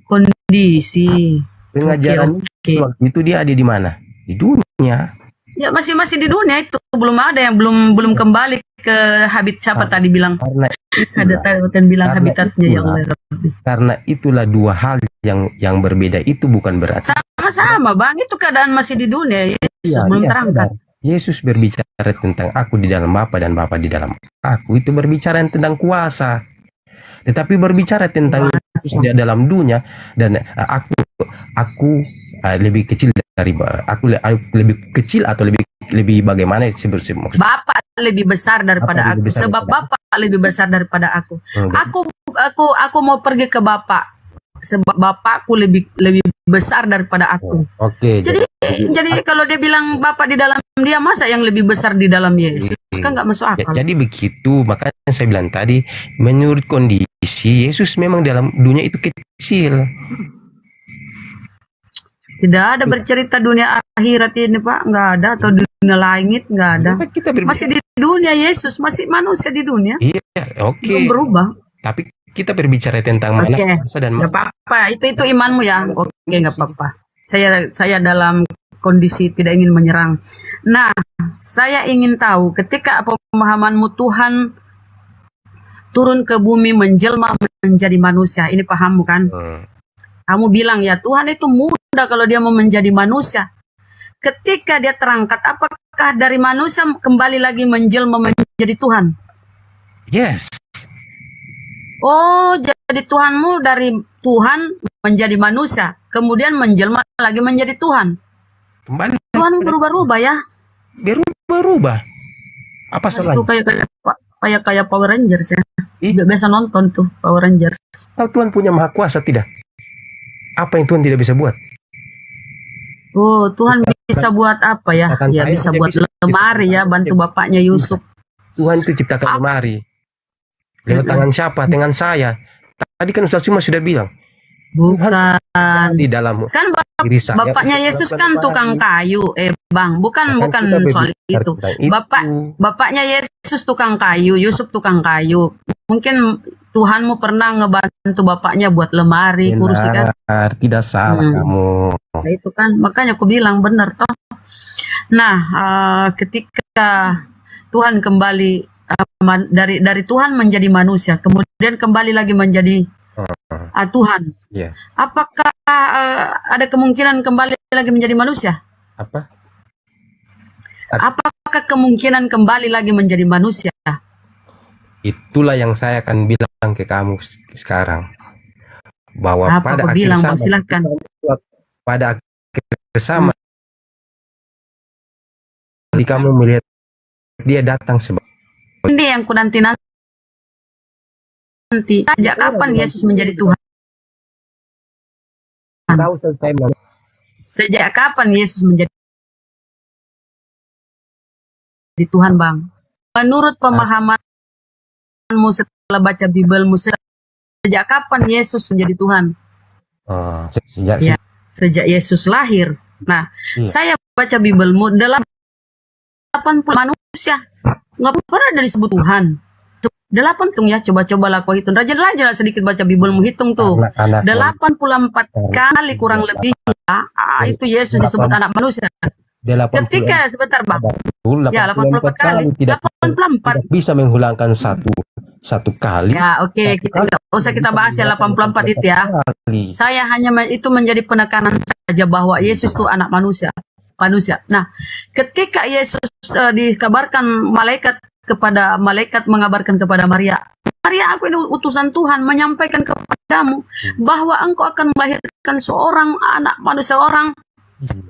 kondisi. Pengajaran Oke. waktu itu dia ada di mana? Di dunia. Ya masih di dunia itu belum ada yang belum kembali ke habitat siapa tadi bilang Karena ada tadi bilang habitatnya yang lebih. Karena itulah dua hal yang berbeda itu bukan berarti Sama-sama Bang, itu keadaan masih di dunia. Yesus belum terangkat. Yesus berbicara tentang aku di dalam Bapa dan Bapa di dalam aku, itu berbicara tentang kuasa. Tetapi berbicara tentang Yesus di dalam dunia dan aku lebih kecil dari aku lebih kecil atau lebih bagaimana maksud? Bapak lebih besar daripada aku sebab Bapak lebih besar daripada aku. Aku mau pergi ke Bapak sebab Bapakku lebih besar daripada aku. Oke. Jadi kalau dia bilang Bapak di dalam dia, masa yang lebih besar di dalam Yesus? Kan nggak masuk akal. Jadi begitu, makanya saya bilang tadi menurut kondisi Yesus memang dalam dunia itu kecil. Tidak ada bercerita dunia akhirat ini Pak, nggak ada, atau dunia langit nggak ada. Masih di dunia Yesus, masih manusia di dunia. Iya, oke. Belum berubah. Tapi kita berbicara tentang mana kuasa dan nggak apa-apa, itu imanmu ya. Oke, nggak apa-apa. Saya dalam kondisi tidak ingin menyerang. Nah, saya ingin tahu ketika pemahamanmu Tuhan turun ke bumi menjelma menjadi manusia, ini pahammu kan? Kamu bilang ya Tuhan itu mudah kalau dia mau menjadi manusia. Ketika dia terangkat, apakah dari manusia kembali lagi menjelma menjadi Tuhan? Yes. Oh, jadi Tuhanmu dari Tuhan menjadi manusia, kemudian menjelma lagi menjadi Tuhan. Kembali. Tuhan berubah-ubah ya? Berubah. Apa salahnya? Kayak Power Rangers ya. Iya. Biasa nonton tuh Power Rangers. Tahu Tuhan punya maha kuasa tidak? Apa yang Tuhan tidak bisa buat? Oh, Tuhan bisa buat apa ya? Ya bisa buat lemari ya, bantu bapaknya Yusuf. Tuhan itu ciptakan lemari. Lewat tangan siapa? Tangan saya. Tadi kan Ustaz Cuma sudah bilang. Bukan. Di dalam kan bapaknya Yesus kan tukang kayu. Bang, bukan soal itu. Bapaknya Yesus tukang kayu, Yusuf tukang kayu. Mungkin Tuhanmu pernah ngebantu bapaknya buat lemari, kursi kan? Tidak salah kamu. Nah, itu kan, makanya aku bilang benar toh. Nah, ketika Tuhan kembali dari Tuhan menjadi manusia, kemudian kembali lagi menjadi Tuhan. Yeah. Apakah ada kemungkinan kembali lagi menjadi manusia? Apakah kemungkinan kembali lagi menjadi manusia? Itulah yang saya akan bilang ke kamu sekarang, bahwa Apa pada kau akhir bilang, Bang? zaman, Silahkan. pada akhir zaman kamu melihat dia datang sebagai Ini yang ku nanti-nanti. Sejak kapan Yesus menjadi Tuhan? tahu. Saya bilang Sejak kapan Yesus menjadi Tuhan, Bang? Menurut pemahamanmu setelah baca Bibelmu, sejak kapan Yesus menjadi Tuhan? sejak Ya, sejak Yesus lahir. Nah, Iya. saya baca Bibelmu dalam 80 manusia. Nggak pernah ada disebut Tuhan. 8 ya, coba-coba kau hitung. Rajin-rajin lah sedikit baca Bibelmu, hitung tuh. anak-anak 84 kali kurang lebih. Itu Yesus disebut anak manusia. 80 Ketika, sebentar Bang. Ya, 84 kali. tidak 84. bisa menghulangkan satu kali. Ya, oke. Kita nggak usah kita bahas ya 84 itu ya. Kali. Saya hanya itu menjadi penekanan saja bahwa Yesus itu anak manusia. Nah, ketika Yesus dikabarkan malaikat mengabarkan kepada Maria, aku ini utusan Tuhan menyampaikan kepadamu bahwa engkau akan melahirkan seorang anak manusia,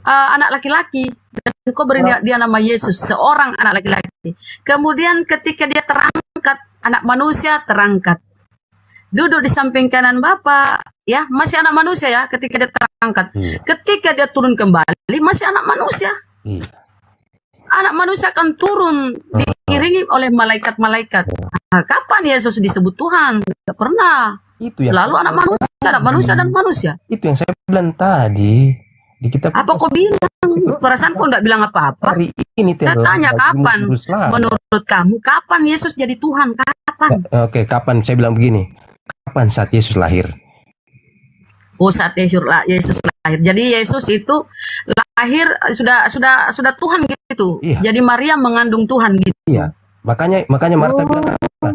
anak laki-laki, dan engkau beri dia nama Yesus, seorang anak laki-laki. Kemudian ketika dia terangkat, anak manusia terangkat, duduk di samping kanan Bapa, ya, masih anak manusia ya ketika dia terangkat. Ketika dia turun kembali masih anak manusia. Anak manusia akan turun diiringi oleh malaikat-malaikat. Nah, kapan Yesus disebut Tuhan? Tidak pernah. Itu yang Selalu anak manusia dan manusia. Itu yang saya bilang tadi di kitab. Apa kau bilang? Perasaan kau tidak bilang apa-apa. Hari ini Saya tanya kapan? Menurut kamu kapan Yesus jadi Tuhan? Kapan? Oke, kapan? Saya bilang begini. Kapan saat Yesus lahir? Oh, saat Yesus lahir. Jadi Yesus itu lahir sudah Tuhan gitu. Iya. Jadi Maria mengandung Tuhan gitu. Iya. Makanya Marta bilang apa?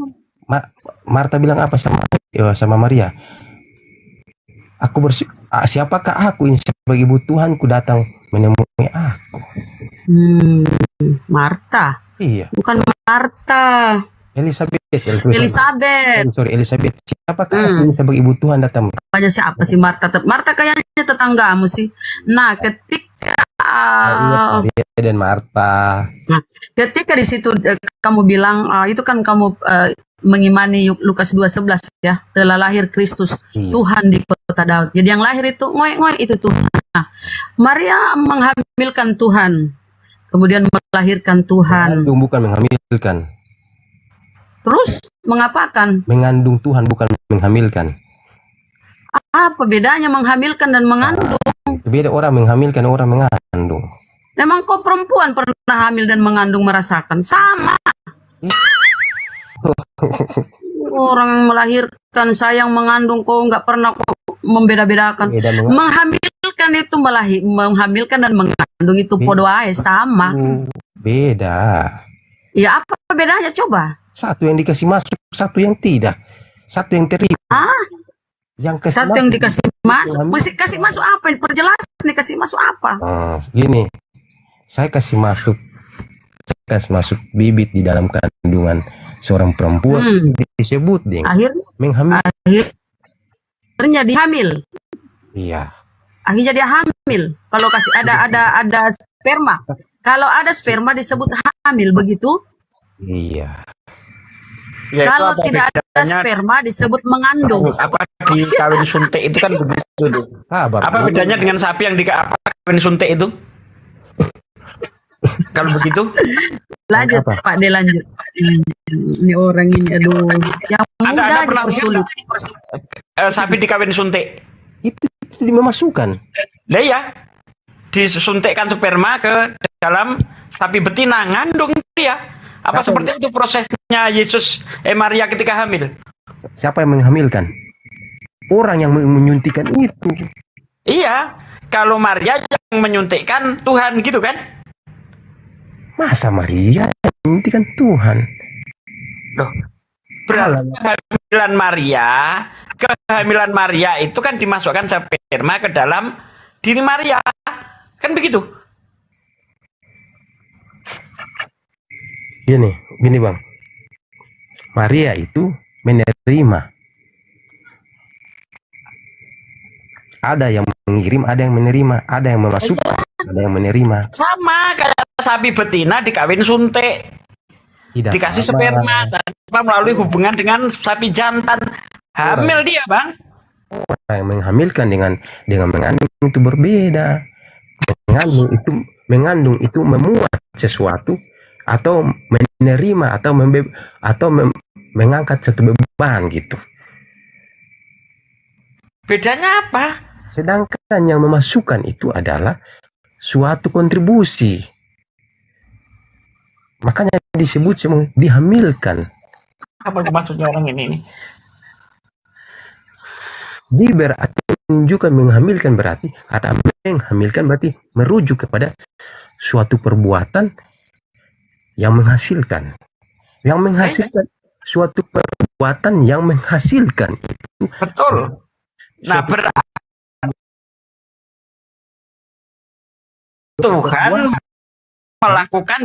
Marta bilang apa sama Maria? Siapakah aku ini sebagai ibu Tuhanku datang menemui aku? Marta. Iya. Bukan Marta. Elizabeth. Sorry, Elizabeth. Siapakah aku ini sebagai ibu Tuhan datang? Apanya siapa sih Marta? Marta kayaknya tetanggamu sih. Nah, ketika Maria dan Marta. Nah, ketika di situ kamu bilang itu kan kamu mengimani Lukas 2:11 ya, telah lahir Kristus Tuhan di kota Daud. Jadi yang lahir itu ngoy itu Tuhan. Nah, Maria menghamilkan Tuhan, kemudian melahirkan Tuhan. Mengandung bukan menghamilkan. Terus mengapakan? Mengandung Tuhan bukan menghamilkan. Apa bedanya menghamilkan dan mengandung? Beda, orang menghamilkan, orang mengandung. Memang kau perempuan pernah hamil dan mengandung merasakan? Sama. Orang yang melahirkan, sayang mengandung, kau nggak pernah kok membeda-bedakan. Menghamilkan itu menghamilkan dan mengandung itu podo ae sama. Beda. Ya apa bedanya coba? Satu yang dikasih masuk, satu yang tidak. Satu yang terima. Yang satu yang dikasih masuk. Kasih masuk apa? Perjelas nih, kasih masuk apa? Gini, saya kasih masuk bibit di dalam kandungan seorang perempuan disebut menghamil. Akhirnya dia hamil. Iya. Akhirnya dia hamil. Kalau kasih ada sperma. Kalau ada sperma disebut hamil, begitu? Iya. Ya, kalau tidak ada sperma disebut mengandung. Apa di kawin suntik itu kan begitu. Sabar. Apa bedanya dengan sapi yang di kawin suntik itu? Kalau begitu? Lanjut Pak De, lanjut. Ini orang ini aduh. Yang mudah dipersulit. Sapi di kawin suntik. Itu dimasukkan. Lah ya. Disuntikkan sperma ke dalam sapi betina, ngandung dia. Apa seperti itu prosesnya Yesus Maria ketika hamil? Siapa yang menghamilkan? Orang yang menyuntikkan itu. Iya, kalau Maria yang menyuntikkan Tuhan gitu kan? Masa Maria yang menyuntikkan Tuhan? Loh, berarti kehamilan Maria itu kan dimasukkan sperma ke dalam diri Maria. Kan begitu? Gini Bang. Maria itu menerima. Ada yang mengirim, ada yang menerima, ada yang memasukkan, ada yang menerima. Sama kayak sapi betina dikawin suntik, Tidak dikasih sama. sperma tanpa melalui hubungan dengan sapi jantan. Hamil dia, Bang. Orang yang menghamilkan dengan mengandung itu berbeda. Mengandung itu memuat sesuatu atau menerima atau mengangkat satu beban gitu. Bedanya apa? Sedangkan yang memasukkan itu adalah suatu kontribusi. Makanya disebut dihamilkan. Apa maksudnya orang ini nih? Dia berarti menunjukkan menghamilkan, berarti kata menghamilkan berarti merujuk kepada suatu perbuatan yang menghasilkan. Yang menghasilkan suatu perbuatan yang menghasilkan itu. Betul. Nah, berarti Tuhan melakukan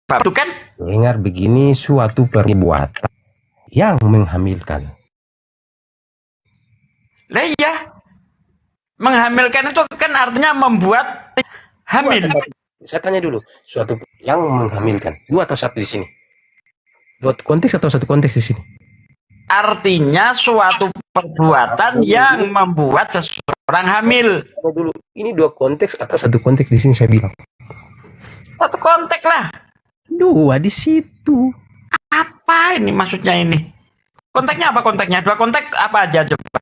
itu kan? Dengar begini, suatu perbuatan yang menghamilkan. Lah iya. Menghamilkan itu kan artinya membuat hamil. Saya tanya dulu, suatu yang menghamilkan. Dua atau satu di sini? Dua konteks atau satu konteks di sini? Artinya suatu perbuatan yang membuat seseorang hamil. Tanya dulu, ini dua konteks atau satu konteks di sini saya bilang? Satu konteks lah. Dua di situ. Apa ini maksudnya ini? Konteksnya apa konteksnya? Dua konteks apa aja coba?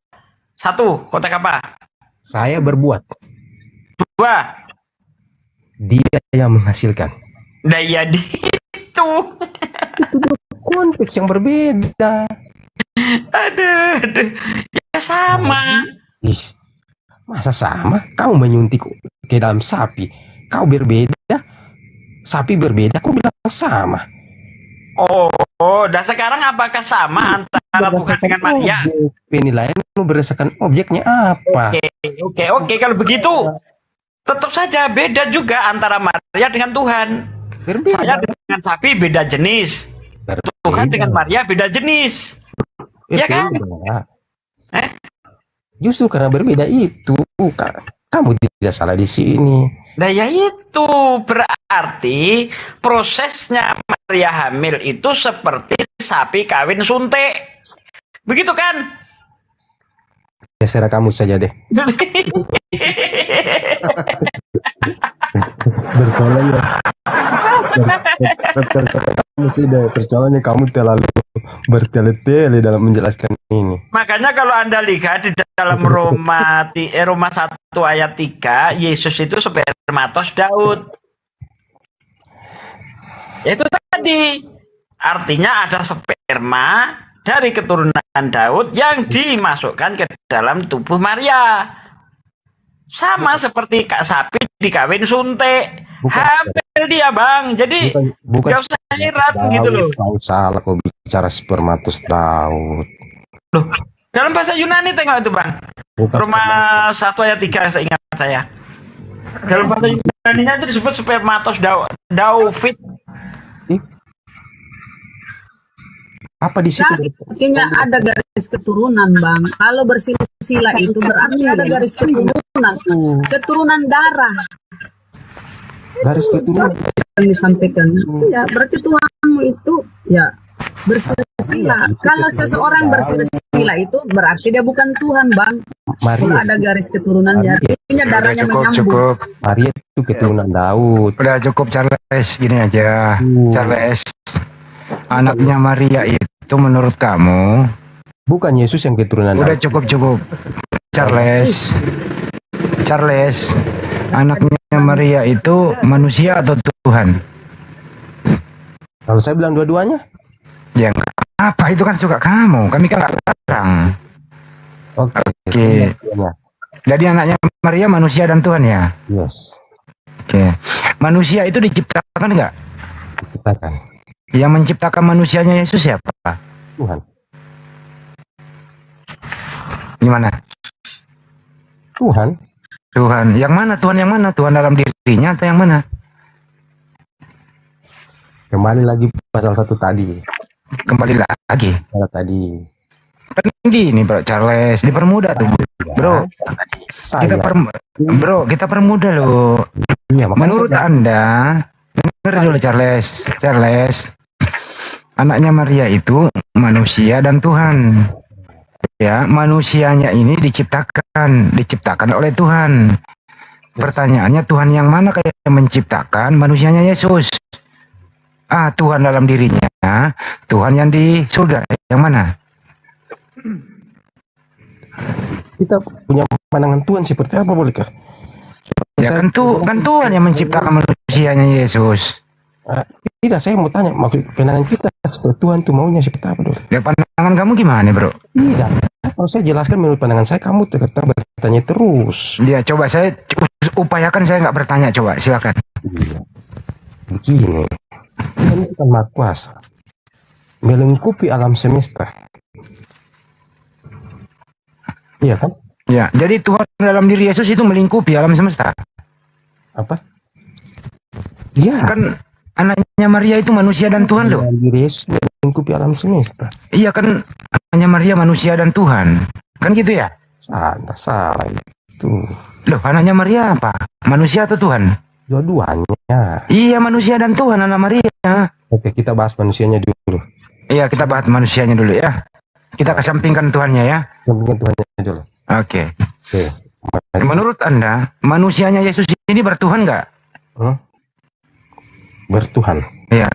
Satu, konteks apa? Saya berbuat. Dua. Dia yang menghasilkan. Nah ya di itu. Itu dua konteks yang berbeda. Aduh. Ya sama. Masa sama? Kamu menyuntik ke dalam sapi. Kau berbeda. Sapi berbeda. Kau bilang sama. Oh, dan sekarang apakah sama antara Tuhan dengan Maria? Penilaianmu berdasarkan objeknya apa? Oke. Kalau begitu, tetap saja beda juga antara Maria dengan Tuhan. Berbeda. Saya dengan sapi beda jenis. Tuhan dengan Maria beda jenis. Ya kan? Justru karena berbeda itu, kamu tidak salah di sini. Nah ya itu berarti prosesnya Maria hamil itu seperti sapi kawin suntik. Begitu kan? Terserah kamu saja deh. Persoalannya persoalannya kamu terlalu bertele-tele dalam menjelaskan ini. Makanya kalau Anda lihat di dalam Roma 1 ayat 3, Yesus itu spermatos Daud. Itu tadi artinya ada sperma dari keturunan Daud yang dimasukkan ke dalam tubuh Maria. Sama seperti kak sapi dikawin suntik. Hamil dia, Bang. Jadi gak usah heran gitu loh. Kau salah, kau bicara spermatus Daud. Loh, dalam bahasa Yunani tengok itu, Bang. Roma 1 ayat 3 seingat saya. Dalam bahasa Yunani-nya itu disebut spermatos David. Apa di situ? Artinya ada garis keturunan, Bang. Kalau bersilah itu berarti ada garis keturunan. Keturunan darah. Garis keturunan yang disampaikan. Ya, berarti Tuhanmu itu ya bersilah. Kalau seseorang bersilah itu berarti dia bukan Tuhan, Bang. Kalau ada garis keturunannya, artinya darahnya menyambung. Maria itu keturunan Daud. Udah cukup Charles, gini aja. Charles, anaknya Maria itu menurut kamu bukan Yesus yang keturunan Daud. Udah cukup Charles, anaknya Maria itu manusia atau Tuhan? Kalau saya bilang dua-duanya, ya apa, itu kan suka kamu, kami kan nggak larang. Oke. Jadi anaknya Maria manusia dan Tuhan ya? Yes. Oke. Manusia itu diciptakan nggak? Diciptakan. Yang menciptakan manusianya Yesus siapa? Tuhan. Gimana? Tuhan. Yang mana? Tuhan yang mana? Tuhan dalam dirinya atau yang mana? Kembali lagi pasal 1 tadi. kembali lagi. Kalau tadi Kan gini Bro Charles, dipermudah tuh Bro. saya, Kita permudah loh. iya, makanya Menurut saya- Anda, dengar dulu Charles, anaknya Maria itu manusia dan Tuhan. Ya, manusianya ini diciptakan oleh Tuhan. Pertanyaannya, Tuhan yang mana kayak menciptakan manusianya Yesus? Tuhan dalam dirinya, Tuhan yang di surga, yang mana? kita punya pandangan Tuhan seperti apa, bolehkah? Ya kan, kan Tuhan yang menciptakan manusianya Yesus. Tidak, saya mau tanya, maksud pandangan kita seperti Tuhan tuh maunya seperti apa dulu? Ya pandangan kamu gimana Bro? Tidak, kalau saya jelaskan menurut pandangan saya, kamu bertanya terus. Ya coba saya upayakan saya nggak bertanya, coba silakan. Begini, Tuhan itu kan Maha Kuasa, melingkupi alam semesta. Iya kan? Ya, jadi Tuhan dalam diri Yesus itu melingkupi alam semesta. Apa? Iya. Kan anaknya Maria itu manusia dan Tuhan loh. Dalam diri Yesus melingkupi alam semesta. Iya kan, anaknya Maria manusia dan Tuhan. Kan gitu ya? Salah itu. Loh, anaknya Maria apa? Manusia atau Tuhan? Dua-duanya. Iya, manusia dan Tuhan anak Maria. Oke, kita bahas manusianya dulu. Iya, kita bahas manusianya dulu ya. Kita kesampingkan Tuhannya ya. Sampingkan Tuhannya dulu. Oke. Oke. Menurut Anda, manusianya Yesus ini bertuhan nggak? Bertuhan. Iya.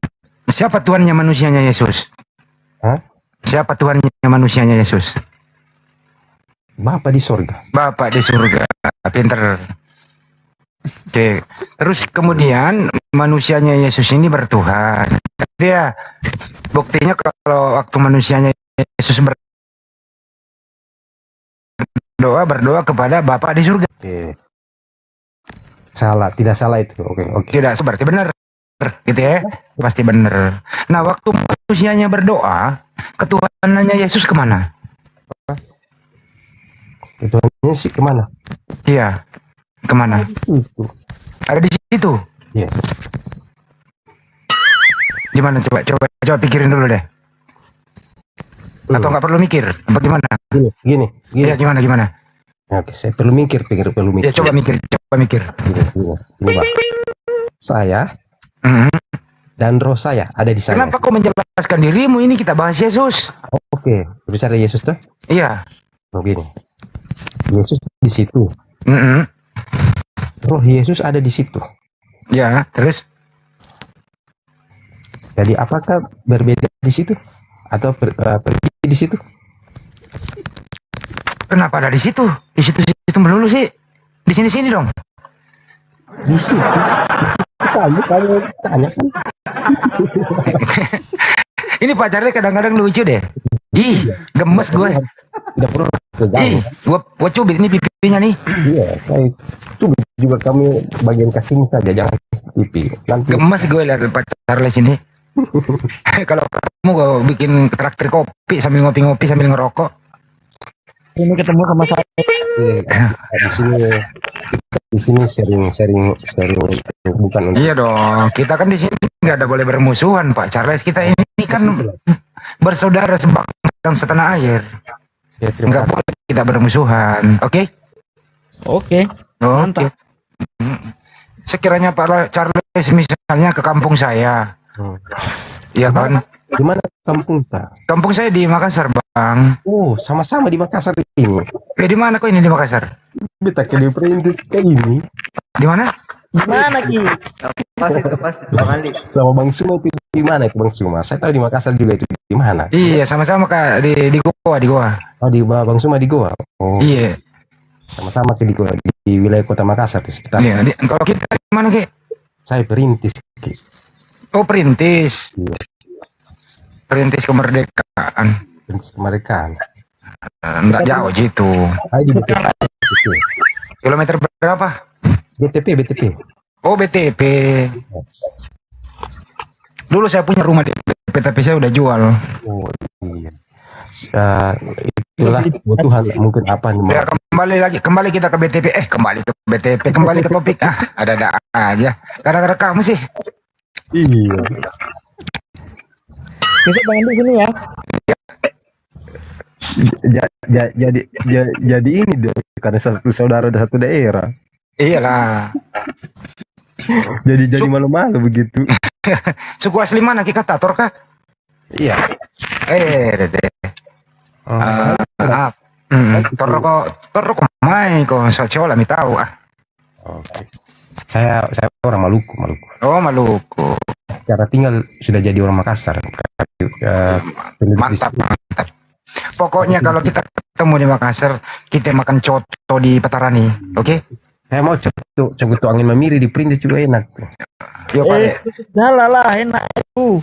Siapa Tuhannya manusianya Yesus? Hah? Siapa Tuhannya manusianya Yesus? Bapa di sorga. Bapak di surga. Pinter. Oke. Terus kemudian manusianya Yesus ini bertuhan. Ya. Buktinya kalau waktu manusianya Yesus berdoa kepada Bapa di surga. Oke. Tidak salah itu. Oke. Tidak, berarti benar. Gitu ya. Pasti benar. Nah, waktu manusianya berdoa, ketuhanannya Yesus kemana? Ketuhanannya sih kemana? Iya. Kemana? Di situ. Ada di situ. Yes. Gimana coba pikirin dulu deh. Atau nggak perlu mikir? Apa gimana? Gini. Iya, gimana? Oke, saya perlu mikir. Ya coba mikir. Gini, Bang. Saya dan roh saya ada di sana. Kenapa kau menjelaskan dirimu? Ini kita bahas Yesus. Oke, bicara Yesus tuh. Iya. Begini. Yesus di situ. Roh Yesus ada di situ. Ya, terus? Jadi apakah berbeda di situ atau pergi di situ? Kenapa ada di situ? Di situ melulu sih. Di sini dong. Di situ. Kamu tanya kan? Ini pacarnya kadang-kadang lucu deh. Ih, gemes gue. Tidak perlu Ih, gua cubit ini pipinya nih. Iya, saya cubit juga kami bagian kakimu saja, jangan pipi. Nanti Gemes gue lihat pacar les ini. Kalau kamu gue bikin traktir kopi sambil ngopi-ngopi sambil ngerokok. Ini ketemu sama saya. di sini sharing bukan untuk Iya dong, kita kan di sini nggak ada boleh bermusuhan Pak Charles. Kita ini kan bersaudara sebangsa dan setanah air. ya, terima Nggak kasih. boleh kita bermusuhan, oke? Oke. Oke. Sekiranya Pak Charles misalnya ke kampung saya, iya kan? Di mana kampung kita? Kampung saya di Makassar, Bang. Oh, sama-sama di Makassar ini. Di mana kok ini di Makassar? Kita ke perintis ke ini. Di mana? Mana Ki? Pas itu pas Bang Ali. Sama Bang Suma itu di mana itu Bang Suma? Saya tahu di Makassar juga itu di mana? Iya, sama-sama Kak di Goa. Oh, di Bang Suma di Goa. Oh, Iya. sama-sama ke di Goa di wilayah kota Makassar di sekitar. Iya, kalau kita di mana, Ki? Saya perintis. Ki. Oh, perintis. Iya. Perintis kemerdekaan. Perintis kemerdekaan. Enggak jauh gitu. Saya di BTP. Kilometer berapa? BTP. Oh, BTP. Dulu saya punya rumah di BTP, tapi saya udah jual. Oh, iya. Itulah kebutuhan mungkin apa nih? Ya, kembali kita ke BTP. Kembali ke BTP, kembali ke topik. Ada aja. Gara-gara kamu sih. Iya. Besok Bang Andi sini ya. Jadi ini deh, karena satu saudara dan satu daerah. Iyalah. Jadi malu-malu begitu. Suku asli mana kita tator kah? Iya. Dede. Saya- Toro ko mai ko sa chola mi tahu ah. Oke. Saya orang Maluku. Oh, Maluku. Cara tinggal sudah jadi orang Makassar. Mantap. Pokoknya kalau kita ketemu di Makassar, kita makan coto di Petarani, oke? Saya mau coba angin memiri di Perintis juga enak tuh. Yuk, Pale. Jalan lah enak itu.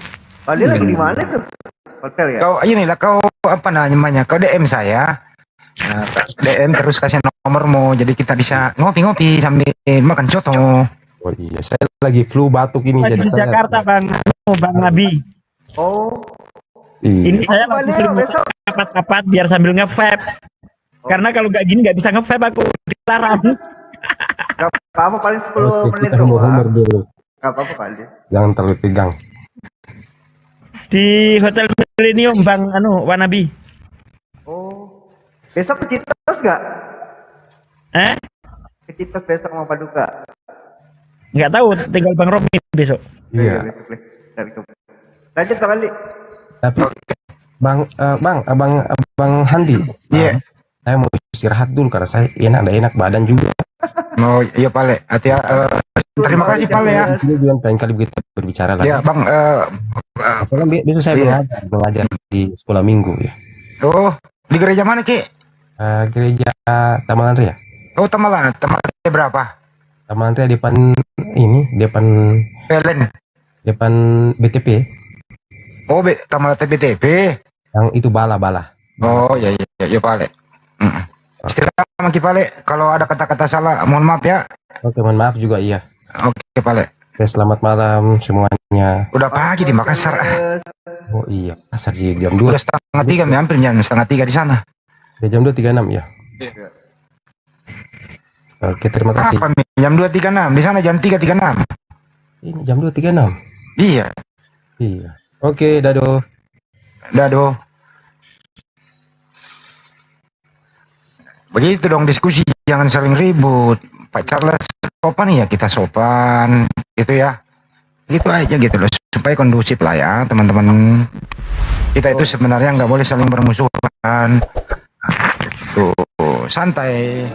Oh, dia lagi di mana tuh? Hotel ya? Kau inilah kau apa namanya? Kau DM saya. Nah, DM terus kasih nomormu, jadi kita bisa ngopi-ngopi sambil makan coto. Oh iya, saya lagi flu batuk ini Lagi jadi di saya. Jakarta Bang Nabi. Oh, Iya. Ini saya Apa lagi dia sering besok? rapat-rapat biar sambil nge-vape. Karena kalau nggak gini nggak bisa nge-vape aku dilarang. Gak apa-apa paling 10 Oke, menit kita doang. humor dulu. Gak apa-apa kali. Jangan terlalu tegang. Di Hotel Millennium Bang Wanabi. Oh, besok ke Citos gak? Ke Citos besok mau Paduka. Nggak tahu, tinggal Bang Romi besok. Iya. Besok deh. Dari ke... Lanjut kali. Tapi Bang Handi. Iya. Saya mau istirahat dulu karena saya enak badan juga. Oh, iya Pale. Hati terima kasih Pale ya. Ini juga lain kali kita berbicara lagi. Ya, Bang Soalnya besok saya mengajar di sekolah minggu ya. oh, di gereja mana, Ki? Gereja Taman Ria. Oh, Tamalan berapa? Taman Ria depan Pelen. BTP Oh, Tamalan TPTP. yang itu bala. Oh, ya Pale. Istirahat Ki Pale. Kalau ada kata-kata salah, mohon maaf ya. Oke, mohon maaf juga iya. Oke, Pale. Oke, selamat malam semuanya. Udah pagi di Makassar. Oh iya, asar di jam 2. Udah 2:30, hampir jam 2:30 di sana. Jam 2.36 ya. Oke, terima kasih. Apa, Mi? Jam 2.36, di sana jam 3.36. Ini jam 2.36. Iya. Iya. Oke, dado. Dado. Begitu dong diskusi, jangan saling ribut. Pak Charles sopan ya, kita sopan. Gitu ya. Gitu aja gitu loh, supaya kondusif lah ya teman-teman. Kita itu sebenarnya nggak boleh saling bermusuhan. Tuh, santai.